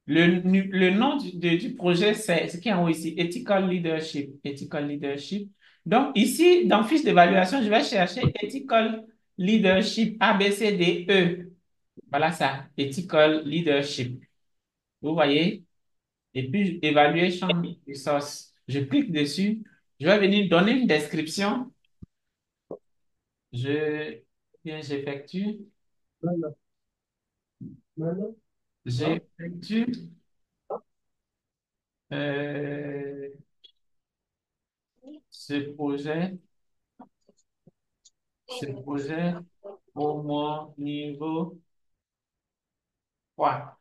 Le nom du projet, c'est ce qui est en haut ici, Ethical Leadership. Ethical Leadership. Donc, ici, dans fiche d'évaluation, je vais chercher Ethical Leadership A, B, C, D, E. Voilà ça, Ethical Leadership. Vous voyez? Et puis, Evaluation Resource. Je clique dessus. Je vais venir donner une description. Je, bien, j'effectue euh, ce projet, ce projet au mon niveau 3.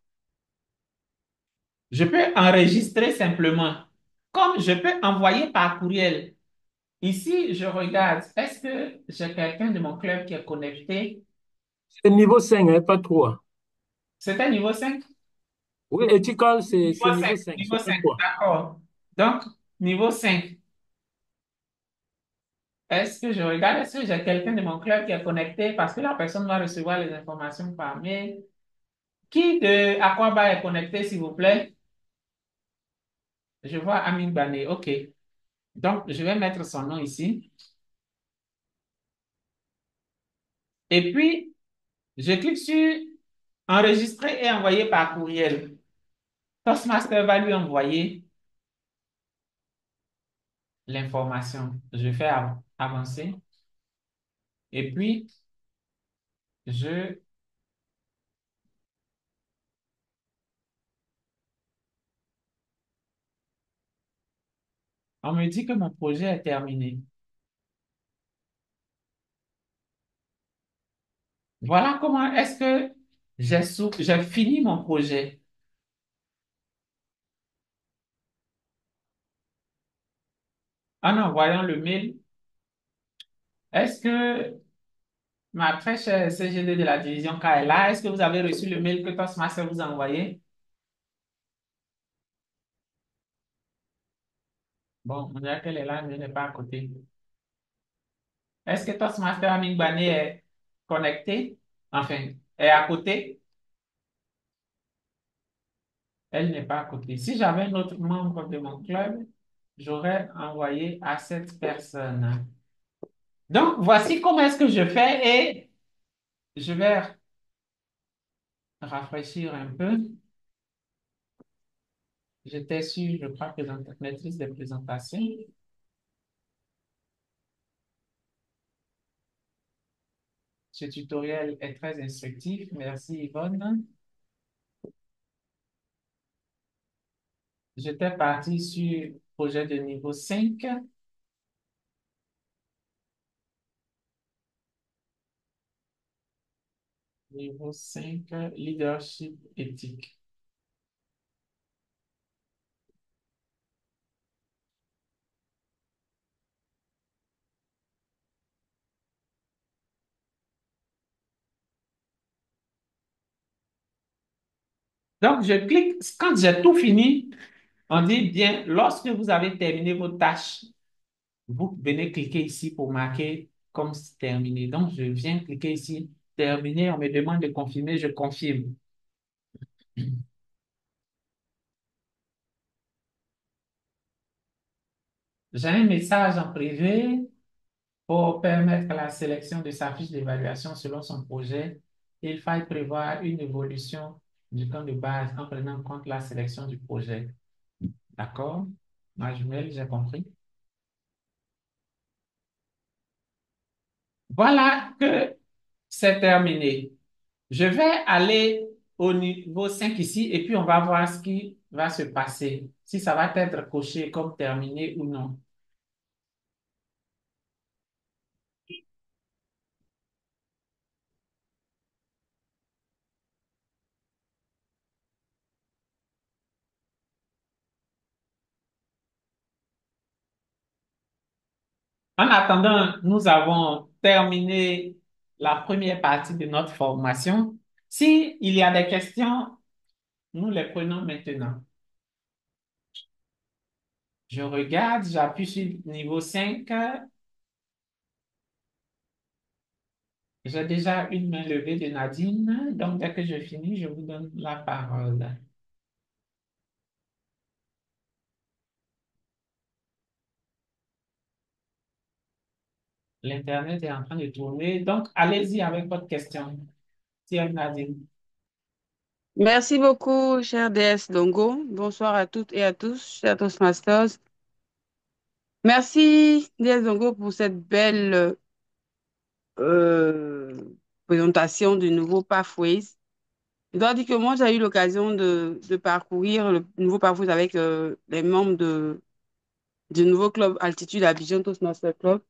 Je peux enregistrer simplement, comme je peux envoyer par courriel. Ici, je regarde, est-ce que j'ai quelqu'un de mon club qui est connecté? C'est niveau 5, hein, pas 3. C'était niveau 5. Oui, ethical, c'est Niveau niveau 5, 5, niveau c'est pas 5, 3. d'accord. Donc, niveau 5. Est-ce que je regarde, est-ce que j'ai quelqu'un de mon club qui est connecté parce que la personne va recevoir les informations par mail? Qui de Aquaba est connecté, s'il vous plaît? Je vois Amin Bané. OK. Donc, je vais mettre son nom ici. Et puis, je clique sur enregistrer et envoyer par courriel. Toastmaster va lui envoyer l'information. Je fais avancer. Et puis, je On me dit que mon projet est terminé. Voilà comment est-ce que j'ai fini mon projet. En envoyant le mail, est-ce que ma très chère CGD de la division K est là? Est-ce que vous avez reçu le mail que Toastmaster vous a envoyé? Bon, on dirait qu'elle est là, mais elle n'est pas à côté. Est-ce que Toastmaster Amin Bané est connecté? Enfin, est à côté? Elle n'est pas à côté. Si j'avais un autre membre de mon club, j'aurais envoyé à cette personne. Donc, voici comment est-ce que je fais et je vais rafraîchir un peu. J'étais sur, je crois, maîtrise des présentations. Ce tutoriel est très instructif. Merci Yvonne. J'étais parti sur projet de niveau 5. Niveau 5, leadership éthique. Donc, je clique. Quand j'ai tout fini, on dit bien, lorsque vous avez terminé vos tâches, vous venez cliquer ici pour marquer comme c'est terminé. Donc, je viens cliquer ici, terminé. On me demande de confirmer, je confirme. J'ai un message en privé pour permettre la sélection de sa fiche d'évaluation selon son projet. Il faille prévoir une évolution du camp de base en prenant en compte la sélection du projet. D'accord? Ma jumelle, j'ai compris. Voilà que c'est terminé. Je vais aller au niveau 5 ici et puis on va voir ce qui va se passer, si ça va être coché comme terminé ou non. En attendant, nous avons terminé la première partie de notre formation. S'il y a des questions, nous les prenons maintenant. Je regarde, j'appuie sur niveau 5. J'ai déjà une main levée de Nadine, donc dès que je finis, je vous donne la parole. L'Internet est en train de tourner, donc allez-y avec votre question. Tiens, Nadine. Merci beaucoup, cher DS Dongo. Bonsoir à toutes et à tous, chers Toastmasters. Merci, DS Dongo, pour cette belle euh, présentation du nouveau Pathways. Je dois dire que moi, j'ai eu l'occasion de parcourir le nouveau Pathways avec les membres du nouveau club Altitude Abidjan Toastmaster Club.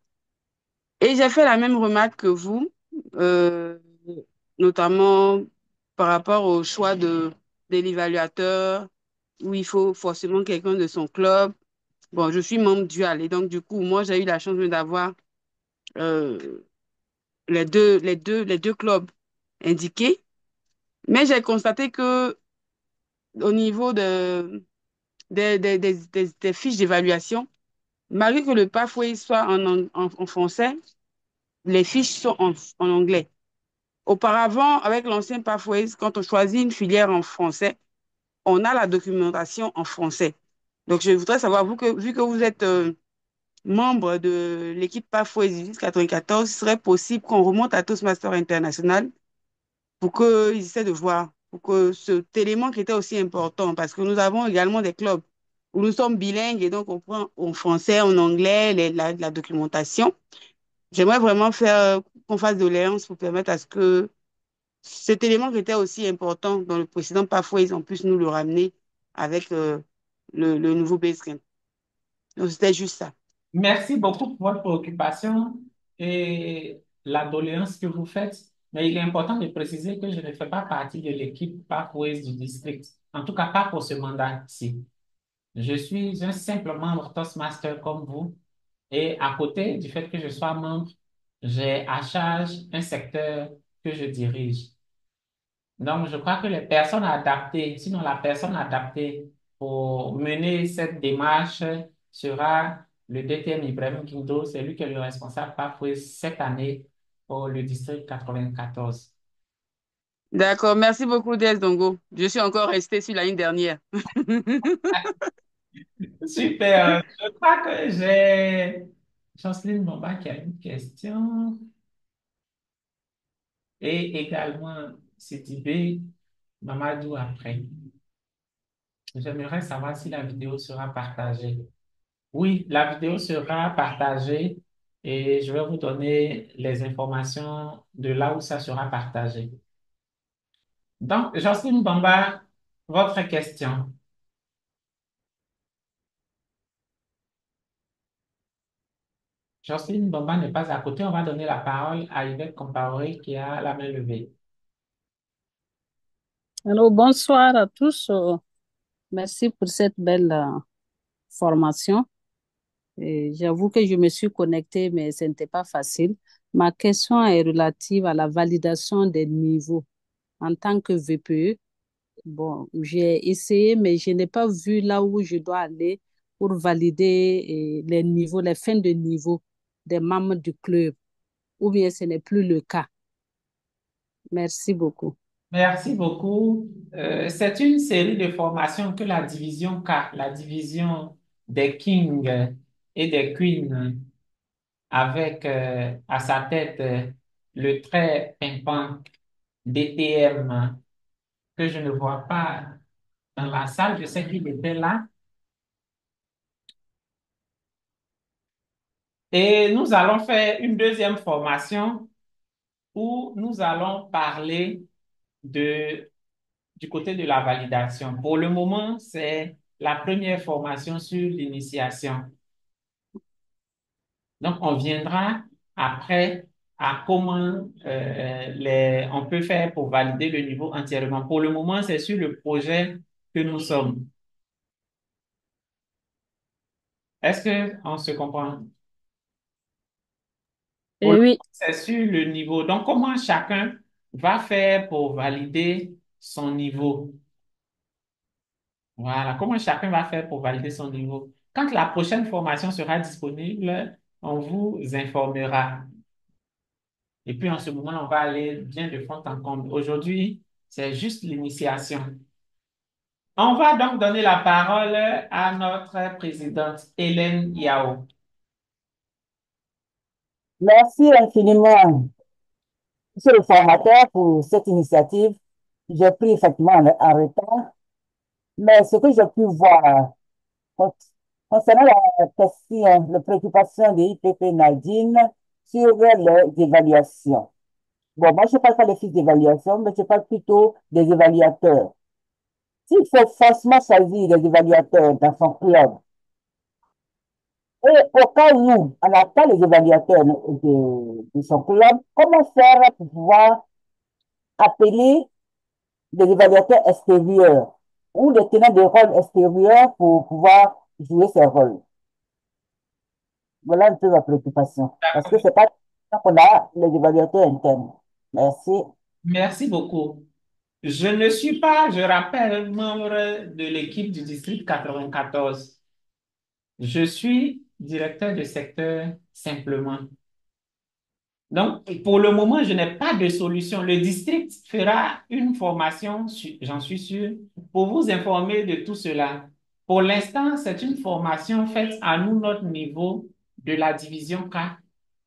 Et j'ai fait la même remarque que vous, euh, notamment par rapport au choix de l'évaluateur, où il faut forcément quelqu'un de son club. Bon, je suis membre dual et donc du coup, moi, j'ai eu la chance d'avoir euh, les deux clubs indiqués. Mais j'ai constaté que au niveau des fiches d'évaluation, malgré que le pathway soit en français, les fiches sont en anglais. Auparavant, avec l'ancien Pathways, quand on choisit une filière en français, on a la documentation en français. Donc, je voudrais savoir, vu que vous êtes membre de l'équipe Pathways 1894, il serait possible qu'on remonte à Toastmaster International pour qu'ils essaient de voir, pour que cet élément qui était aussi important, parce que nous avons également des clubs où nous sommes bilingues et donc on prend en français, en anglais, la documentation. J'aimerais vraiment faire qu'on fasse de l'alliance pour permettre à ce que cet élément qui était aussi important dans le précédent, parfois ils ont pu nous le ramener avec le nouveau Basecamp. Donc, c'était juste ça. Merci beaucoup pour votre préoccupation et la doléance que vous faites. Mais il est important de préciser que je ne fais pas partie de l'équipe Pathways du district. En tout cas, pas pour ce mandat-ci. Je suis un simple membre Toastmaster comme vous. Et à côté du fait que je sois membre, j'ai à charge un secteur que je dirige. Donc, je crois que les personnes adaptées, sinon la personne adaptée pour mener cette démarche sera le DTM Ibrahim Guindo, c'est lui qui est le responsable parfois cette année pour le district 94. D'accord. Merci beaucoup, Del Dongo. Je suis encore restée sur la ligne dernière. Super. Je crois que j'ai Jocelyne Bomba qui a une question et également Sidibé Mamadou après. J'aimerais savoir si la vidéo sera partagée. Oui, la vidéo sera partagée et je vais vous donner les informations de là où ça sera partagé. Donc, Jocelyne Bamba, votre question. Jocelyne Bamba n'est pas à côté. On va donner la parole à Yvette Compaoré qui a la main levée. Alors, bonsoir à tous. Merci pour cette belle formation. Et j'avoue que je me suis connectée, mais ce n'était pas facile. Ma question est relative à la validation des niveaux. En tant que VPE, bon, j'ai essayé, mais je n'ai pas vu là où je dois aller pour valider les niveaux, les fins de niveau des membres du club. Ou bien ce n'est plus le cas. Merci beaucoup. Merci beaucoup. C'est une série de formations que la division K, la division des Kings et des Queens, avec à sa tête le très pimpant DTM que je ne vois pas dans la salle. Je sais qu'il était là. Et nous allons faire une deuxième formation où nous allons parler de, du côté de la validation. Pour le moment, c'est la première formation sur l'initiation. Donc, on viendra après à comment on peut faire pour valider le niveau entièrement. Pour le moment, c'est sur le projet que nous sommes. Est-ce qu'on se comprend? Pour Et le oui, moment, c'est sur le niveau. Donc, comment chacun va faire pour valider son niveau? Voilà, comment chacun va faire pour valider son niveau? Quand la prochaine formation sera disponible, on vous informera. Et puis, en ce moment, on va aller bien de fond en comble. Aujourd'hui, c'est juste l'initiation. On va donc donner la parole à notre présidente Hélène Yao. Merci infiniment, monsieur le formateur, pour cette initiative. J'ai pris effectivement en retard, mais ce que j'ai pu voir con- concernant la question, la préoccupation de IPP Nadine sur les évaluations. Bon, moi, je ne parle pas des fiches d'évaluation, mais je parle plutôt des évaluateurs. S'il faut forcément choisir des évaluateurs dans son club, et au cas où on n'a pas les évaluateurs de son club, comment faire pour pouvoir appeler des évaluateurs extérieurs ou des tenants de rôle extérieurs pour pouvoir jouer ces rôles. Voilà un peu ma préoccupation. Parce que c'est pas qu'on a les évaluateurs internes. Merci. Merci beaucoup. Je ne suis pas, je rappelle, membre de l'équipe du district 94. Je suis directeur de secteur simplement. Donc, pour le moment, je n'ai pas de solution. Le district fera une formation, j'en suis sûr, pour vous informer de tout cela. Pour l'instant, c'est une formation faite à nous, notre niveau de la division K,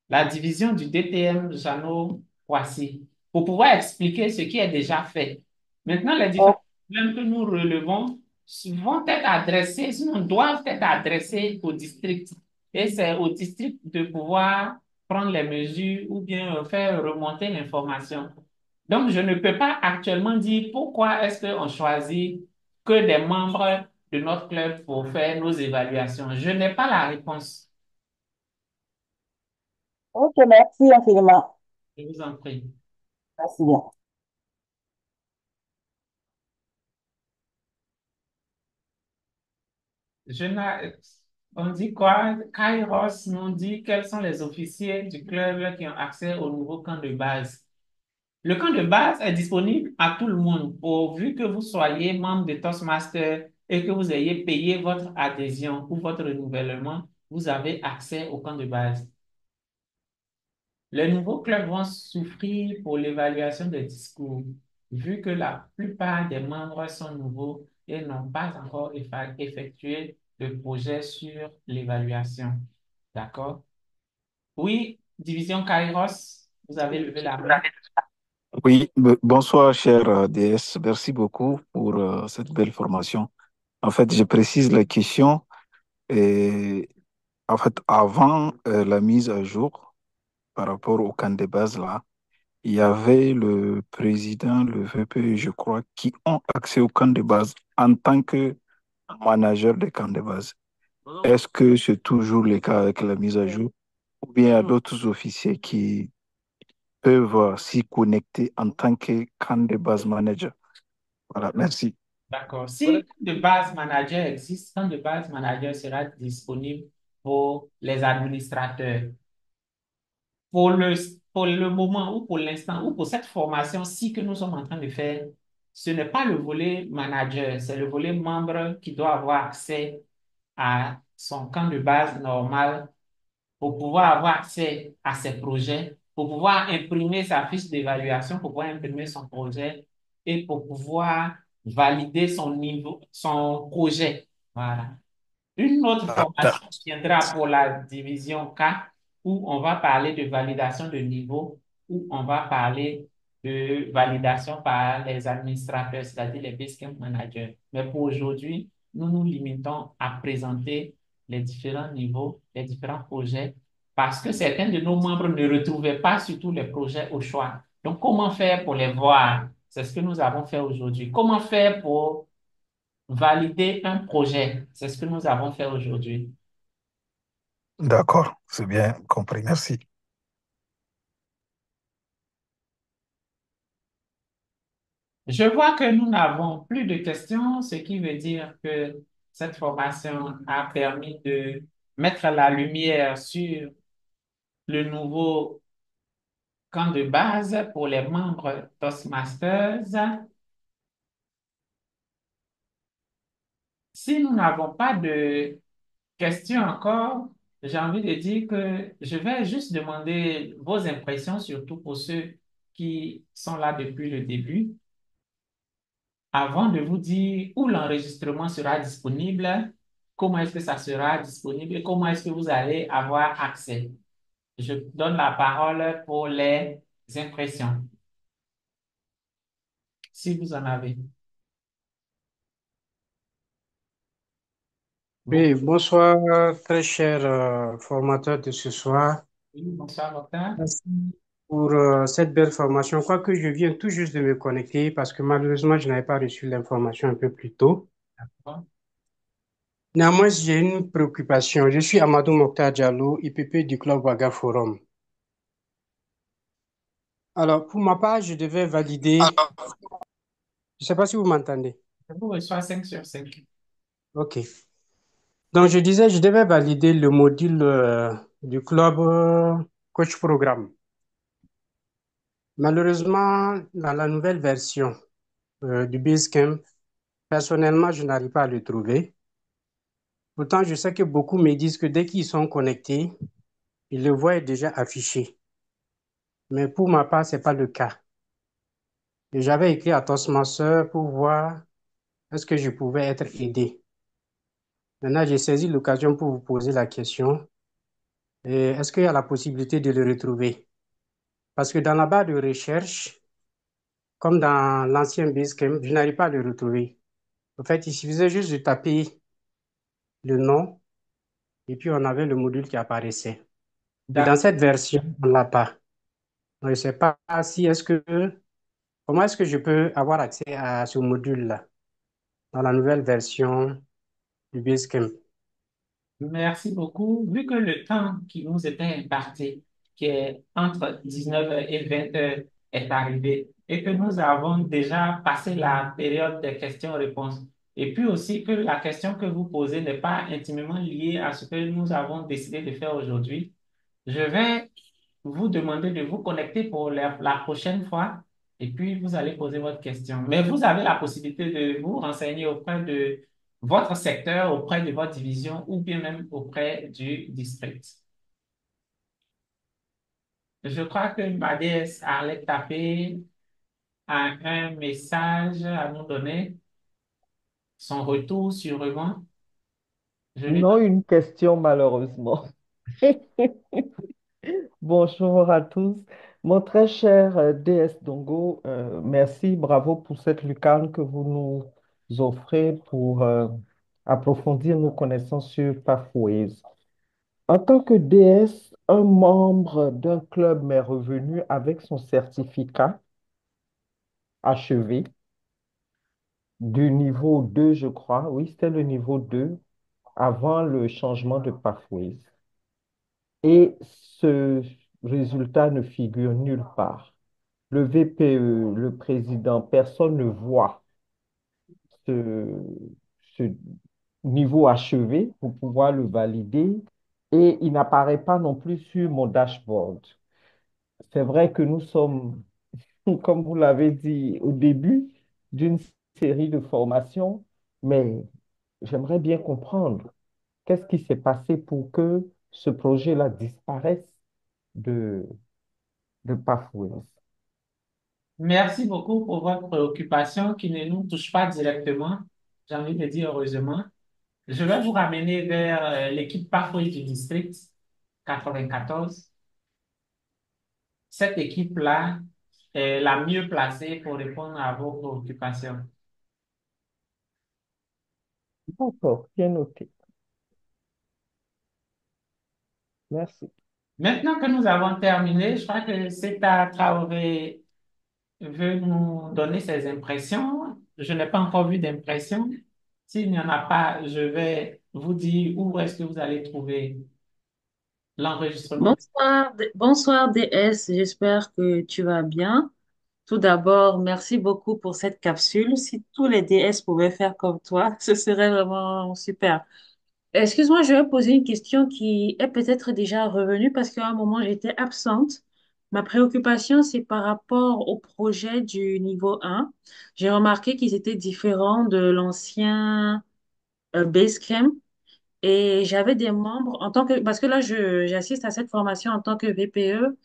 la division du DTM Jeannot Poissy, pour pouvoir expliquer ce qui est déjà fait. Maintenant, les différents Oh, problèmes que nous relevons vont être adressés, sinon doivent être adressés au district. Et c'est au district de pouvoir prendre les mesures ou bien faire remonter l'information. Donc, je ne peux pas actuellement dire pourquoi est-ce qu'on choisit que des membres de notre club pour faire nos évaluations? Je n'ai pas la réponse. Ok, merci infiniment. Je vous en prie. Merci bien. Je n'ai- On dit quoi? Kairos nous dit quels sont les officiers du club qui ont accès au nouveau camp de base. Le camp de base est disponible à tout le monde, pourvu que vous soyez membre de Toastmaster et que vous ayez payé votre adhésion ou votre renouvellement, vous avez accès au camp de base. Les nouveaux clubs vont souffrir pour l'évaluation des discours, vu que la plupart des membres sont nouveaux et n'ont pas encore effectué de projet sur l'évaluation. D'accord? Oui, division Kairos, vous avez levé la main. Oui, bonsoir, cher DS. Merci beaucoup pour cette belle formation. En fait, je précise la question. Et, en fait, avant la mise à jour par rapport au camp de base, là, il y avait le président, le VP, je crois, qui ont accès au camp de base en tant que manager des camps de base. Est-ce que c'est toujours le cas avec la mise à jour? Ou bien il y a d'autres officiers qui peuvent s'y connecter en tant que camp de base manager? Voilà, merci. D'accord. Si de base manager existe, quand de base manager sera disponible pour les administrateurs. Pour le, pour le moment ou pour l'instant ou pour cette formation-ci que nous sommes en train de faire, ce n'est pas le volet manager, c'est le volet membre qui doit avoir accès à son camp de base normal pour pouvoir avoir accès à ses projets, pour pouvoir imprimer sa fiche d'évaluation, pour pouvoir imprimer son projet et pour pouvoir valider son niveau, son projet. Voilà. Une autre Ah, formation viendra pour la division K où on va parler de validation de niveau, où on va parler de validation par les administrateurs, c'est-à-dire les Basecamp managers. Mais pour aujourd'hui, nous nous limitons à présenter les différents niveaux, les différents projets, parce que certains de nos membres ne retrouvaient pas surtout les projets au choix. Donc, comment faire pour les voir? C'est ce que nous avons fait aujourd'hui. Comment faire pour valider un projet? C'est ce que nous avons fait aujourd'hui. d'accord, c'est bien compris. Merci. Je vois que nous n'avons plus de questions, ce qui veut dire que cette formation a permis de mettre la lumière sur le nouveau camp de base pour les membres Toastmasters. Si nous n'avons pas de questions encore, j'ai envie de dire que je vais juste demander vos impressions, surtout pour ceux qui sont là depuis le début. Avant de vous dire où l'enregistrement sera disponible, comment est-ce que ça sera disponible et comment est-ce que vous allez avoir accès. Je donne la parole pour les impressions, si vous en avez. Bon, Oui, bonsoir, très cher formateur de ce soir. oui, bonsoir, docteur. Merci pour cette belle formation. Quoique je viens tout juste de me connecter parce que malheureusement, je n'avais pas reçu l'information un peu plus tôt. Bon, Néanmoins, j'ai une préoccupation. Je suis Amadou Mokhtar Diallo, IPP du Club Ouaga Forum. Alors, pour ma part, je devais valider. Je ne sais pas si vous m'entendez. je vous reçois 5 sur 5. OK. Donc, je disais, je devais valider le module du club coach programme. Malheureusement, dans la nouvelle version du Basecamp, personnellement, je n'arrive pas à le trouver. Pourtant, je sais que beaucoup me disent que dès qu'ils sont connectés, ils le voient déjà affiché. Mais pour ma part, ce n'est pas le cas. Et j'avais écrit à Toastmaster pour voir est-ce que je pouvais être aidé. Maintenant, j'ai saisi l'occasion pour vous poser la question. Est-ce qu'il y a la possibilité de le retrouver? Parce que dans la barre de recherche, comme dans l'ancien Basecamp, je n'arrive pas à le retrouver. En fait, il suffisait juste de taper le nom et puis on avait le module qui apparaissait. Et dans D'accord. cette version, on ne l'a pas. Donc, je ne sais pas si comment est-ce que je peux avoir accès à ce module-là dans la nouvelle version. du Basecamp. Merci beaucoup. Vu que le temps qui nous était imparti, qui est entre 19h et 20h, est arrivé et que nous avons déjà passé la période des questions-réponses, et puis aussi que la question que vous posez n'est pas intimement liée à ce que nous avons décidé de faire aujourd'hui, je vais vous demander de vous connecter pour la prochaine fois et puis vous allez poser votre question. Mais vous avez la possibilité de vous renseigner auprès de votre secteur, auprès de votre division ou bien même auprès du district. Je crois que ma déesse Arlette Tapé a un message à nous donner, son retour sûrement. Je lui Non, une question malheureusement. Bonjour à tous. Mon très cher DS Dongo, merci, bravo pour cette lucarne que vous nous offrez pour approfondir nos connaissances sur Pathways. En tant que DS, un membre d'un club m'est revenu avec son certificat achevé du niveau 2, je crois. Oui, c'était le niveau 2 avant le changement de Pathways. Et ce résultat ne figure nulle part. Le VPE, le président, personne ne voit ce, ce niveau achevé pour pouvoir le valider et il n'apparaît pas non plus sur mon dashboard. C'est vrai que nous sommes, comme vous l'avez dit, au début d'une série de formations, mais j'aimerais bien comprendre qu'est-ce qui s'est passé pour que ce projet-là disparaisse de, de Pathways. Merci beaucoup pour votre préoccupation qui ne nous touche pas directement. J'ai envie de dire heureusement. Je vais vous ramener vers l'équipe Pathways du district 94. Cette équipe-là est la mieux placée pour répondre à vos préoccupations. D'accord, bien noté. Merci. Maintenant que nous avons terminé, je crois que Seta Traoré veut nous donner ses impressions. Je n'ai pas encore vu d'impression. S'il n'y en a pas, je vais vous dire où est-ce que vous allez trouver l'enregistrement. Bonsoir DS, j'espère que tu vas bien. Tout d'abord, merci beaucoup pour cette capsule. Si tous les DS pouvaient faire comme toi, ce serait vraiment super. Excuse-moi, je vais poser une question qui est peut-être déjà revenue parce qu'à un moment, j'étais absente. Ma préoccupation, c'est par rapport au projet du niveau 1. J'ai remarqué qu'ils étaient différents de l'ancien Basecamp. Et j'avais des membres en tant que, parce que là, j'assiste à cette formation en tant que VPE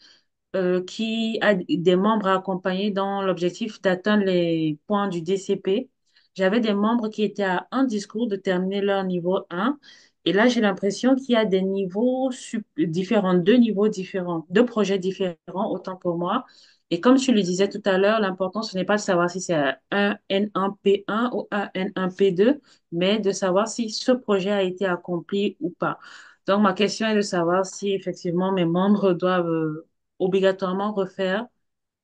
qui a des membres à accompagner dans l'objectif d'atteindre les points du DCP. J'avais des membres qui étaient à un discours de terminer leur niveau 1. Et là, j'ai l'impression qu'il y a des niveaux différents, deux niveaux différents, deux projets différents, autant pour moi. Et comme tu le disais tout à l'heure, l'important, ce n'est pas de savoir si c'est un N1P1 ou un N1P2, mais de savoir si ce projet a été accompli ou pas. Donc, ma question est de savoir si effectivement mes membres doivent obligatoirement refaire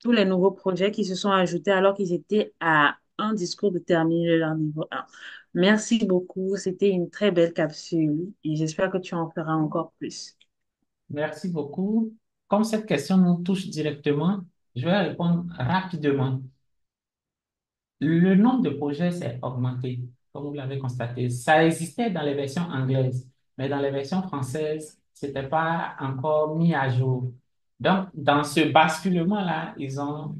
tous les nouveaux projets qui se sont ajoutés alors qu'ils étaient à un discours de terminer leur niveau 1. Merci beaucoup. C'était une très belle capsule et j'espère que tu en feras encore plus. Merci beaucoup. Comme cette question nous touche directement, je vais répondre rapidement. Le nombre de projets s'est augmenté, comme vous l'avez constaté. Ça existait dans les versions anglaises, mais dans les versions françaises, c'était pas encore mis à jour. Donc, dans ce basculement-là, ils ont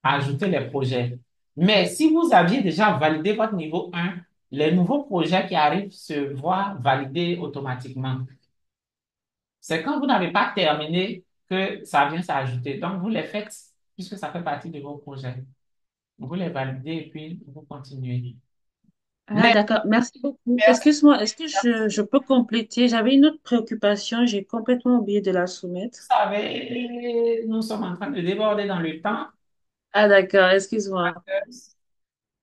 ajouté les projets. Mais si vous aviez déjà validé votre niveau 1, les nouveaux projets qui arrivent se voient validés automatiquement. C'est quand vous n'avez pas terminé que ça vient s'ajouter. Donc, vous les faites puisque ça fait partie de vos projets. Vous les validez et puis vous continuez. Ah, Mais d'accord. Merci beaucoup. merci. Excuse-moi, est-ce que je peux compléter? J'avais une autre préoccupation, j'ai complètement oublié de la soumettre. Vous savez, nous sommes en train de déborder dans le temps. Ah, d'accord, excuse-moi.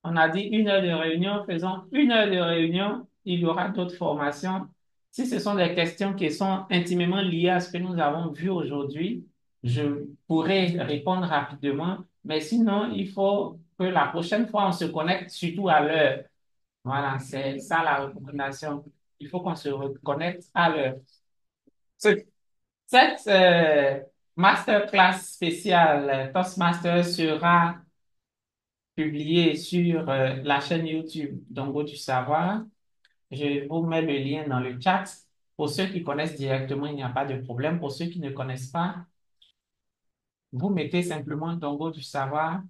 On a dit 1 heure de réunion, faisons 1 heure de réunion. Il y aura d'autres formations. Si ce sont des questions qui sont intimement liées à ce que nous avons vu aujourd'hui, je pourrais répondre rapidement. Mais sinon, il faut que la prochaine fois, on se connecte surtout à l'heure. Voilà, c'est ça la recommandation. Il faut qu'on se reconnecte à l'heure. Ce- Cette masterclass spéciale Toastmaster sera publiée sur la chaîne YouTube d'Ongo du Savoir. Je vous mets le lien dans le chat. Pour ceux qui connaissent directement, il n'y a pas de problème. Pour ceux qui ne connaissent pas, vous mettez simplement Dongo du Savoir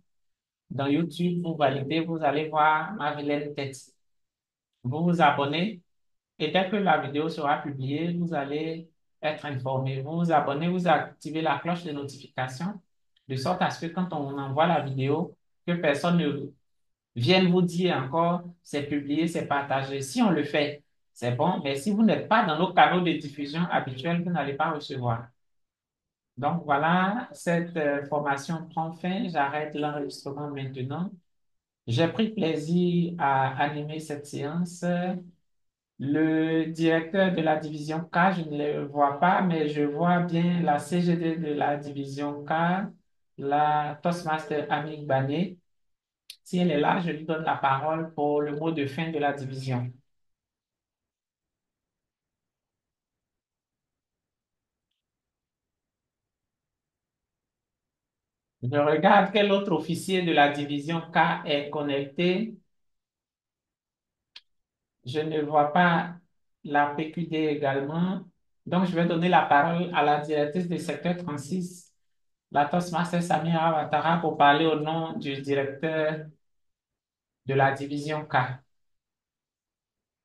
dans YouTube, vous validez, vous allez voir ma vilaine tête. Vous vous abonnez et dès que la vidéo sera publiée, vous allez être informé. Vous vous abonnez, vous activez la cloche de notification de sorte à ce que quand on envoie la vidéo, que personne ne vienne vous dire encore c'est publié, c'est partagé. Si on le fait, c'est bon, mais si vous n'êtes pas dans nos canaux de diffusion habituels, vous n'allez pas recevoir. Donc voilà, cette formation prend fin. J'arrête l'enregistrement maintenant. J'ai pris plaisir à animer cette séance. Le directeur de la division K, je ne le vois pas, mais je vois bien la CGD de la division K, la Toastmaster Amine Bané. Si elle est là, je lui donne la parole pour le mot de fin de la division. Je regarde quel autre officier de la division K est connecté. Je ne vois pas la PQD également. Donc, je vais donner la parole à la directrice du secteur 36, la Toastmaster Samira Ouattara, pour parler au nom du directeur de la division K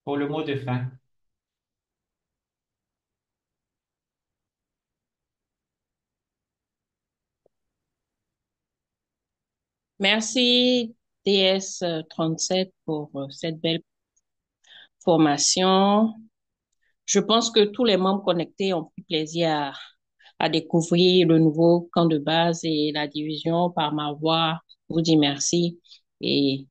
pour le mot de fin. Merci DS 37 pour cette belle formation. Je pense que tous les membres connectés ont pris plaisir à découvrir le nouveau camp de base et la division. Par ma voix, je vous dis merci et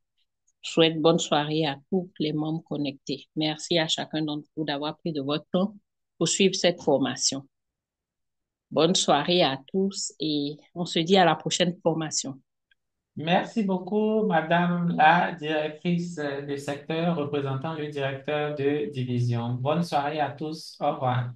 souhaite bonne soirée à tous les membres connectés. Merci à chacun d'entre vous d'avoir pris de votre temps pour suivre cette formation. Bonne soirée à tous et on se dit à la prochaine formation. Merci beaucoup, Madame la directrice de secteur représentant le directeur de division. Bonne soirée à tous. Au revoir.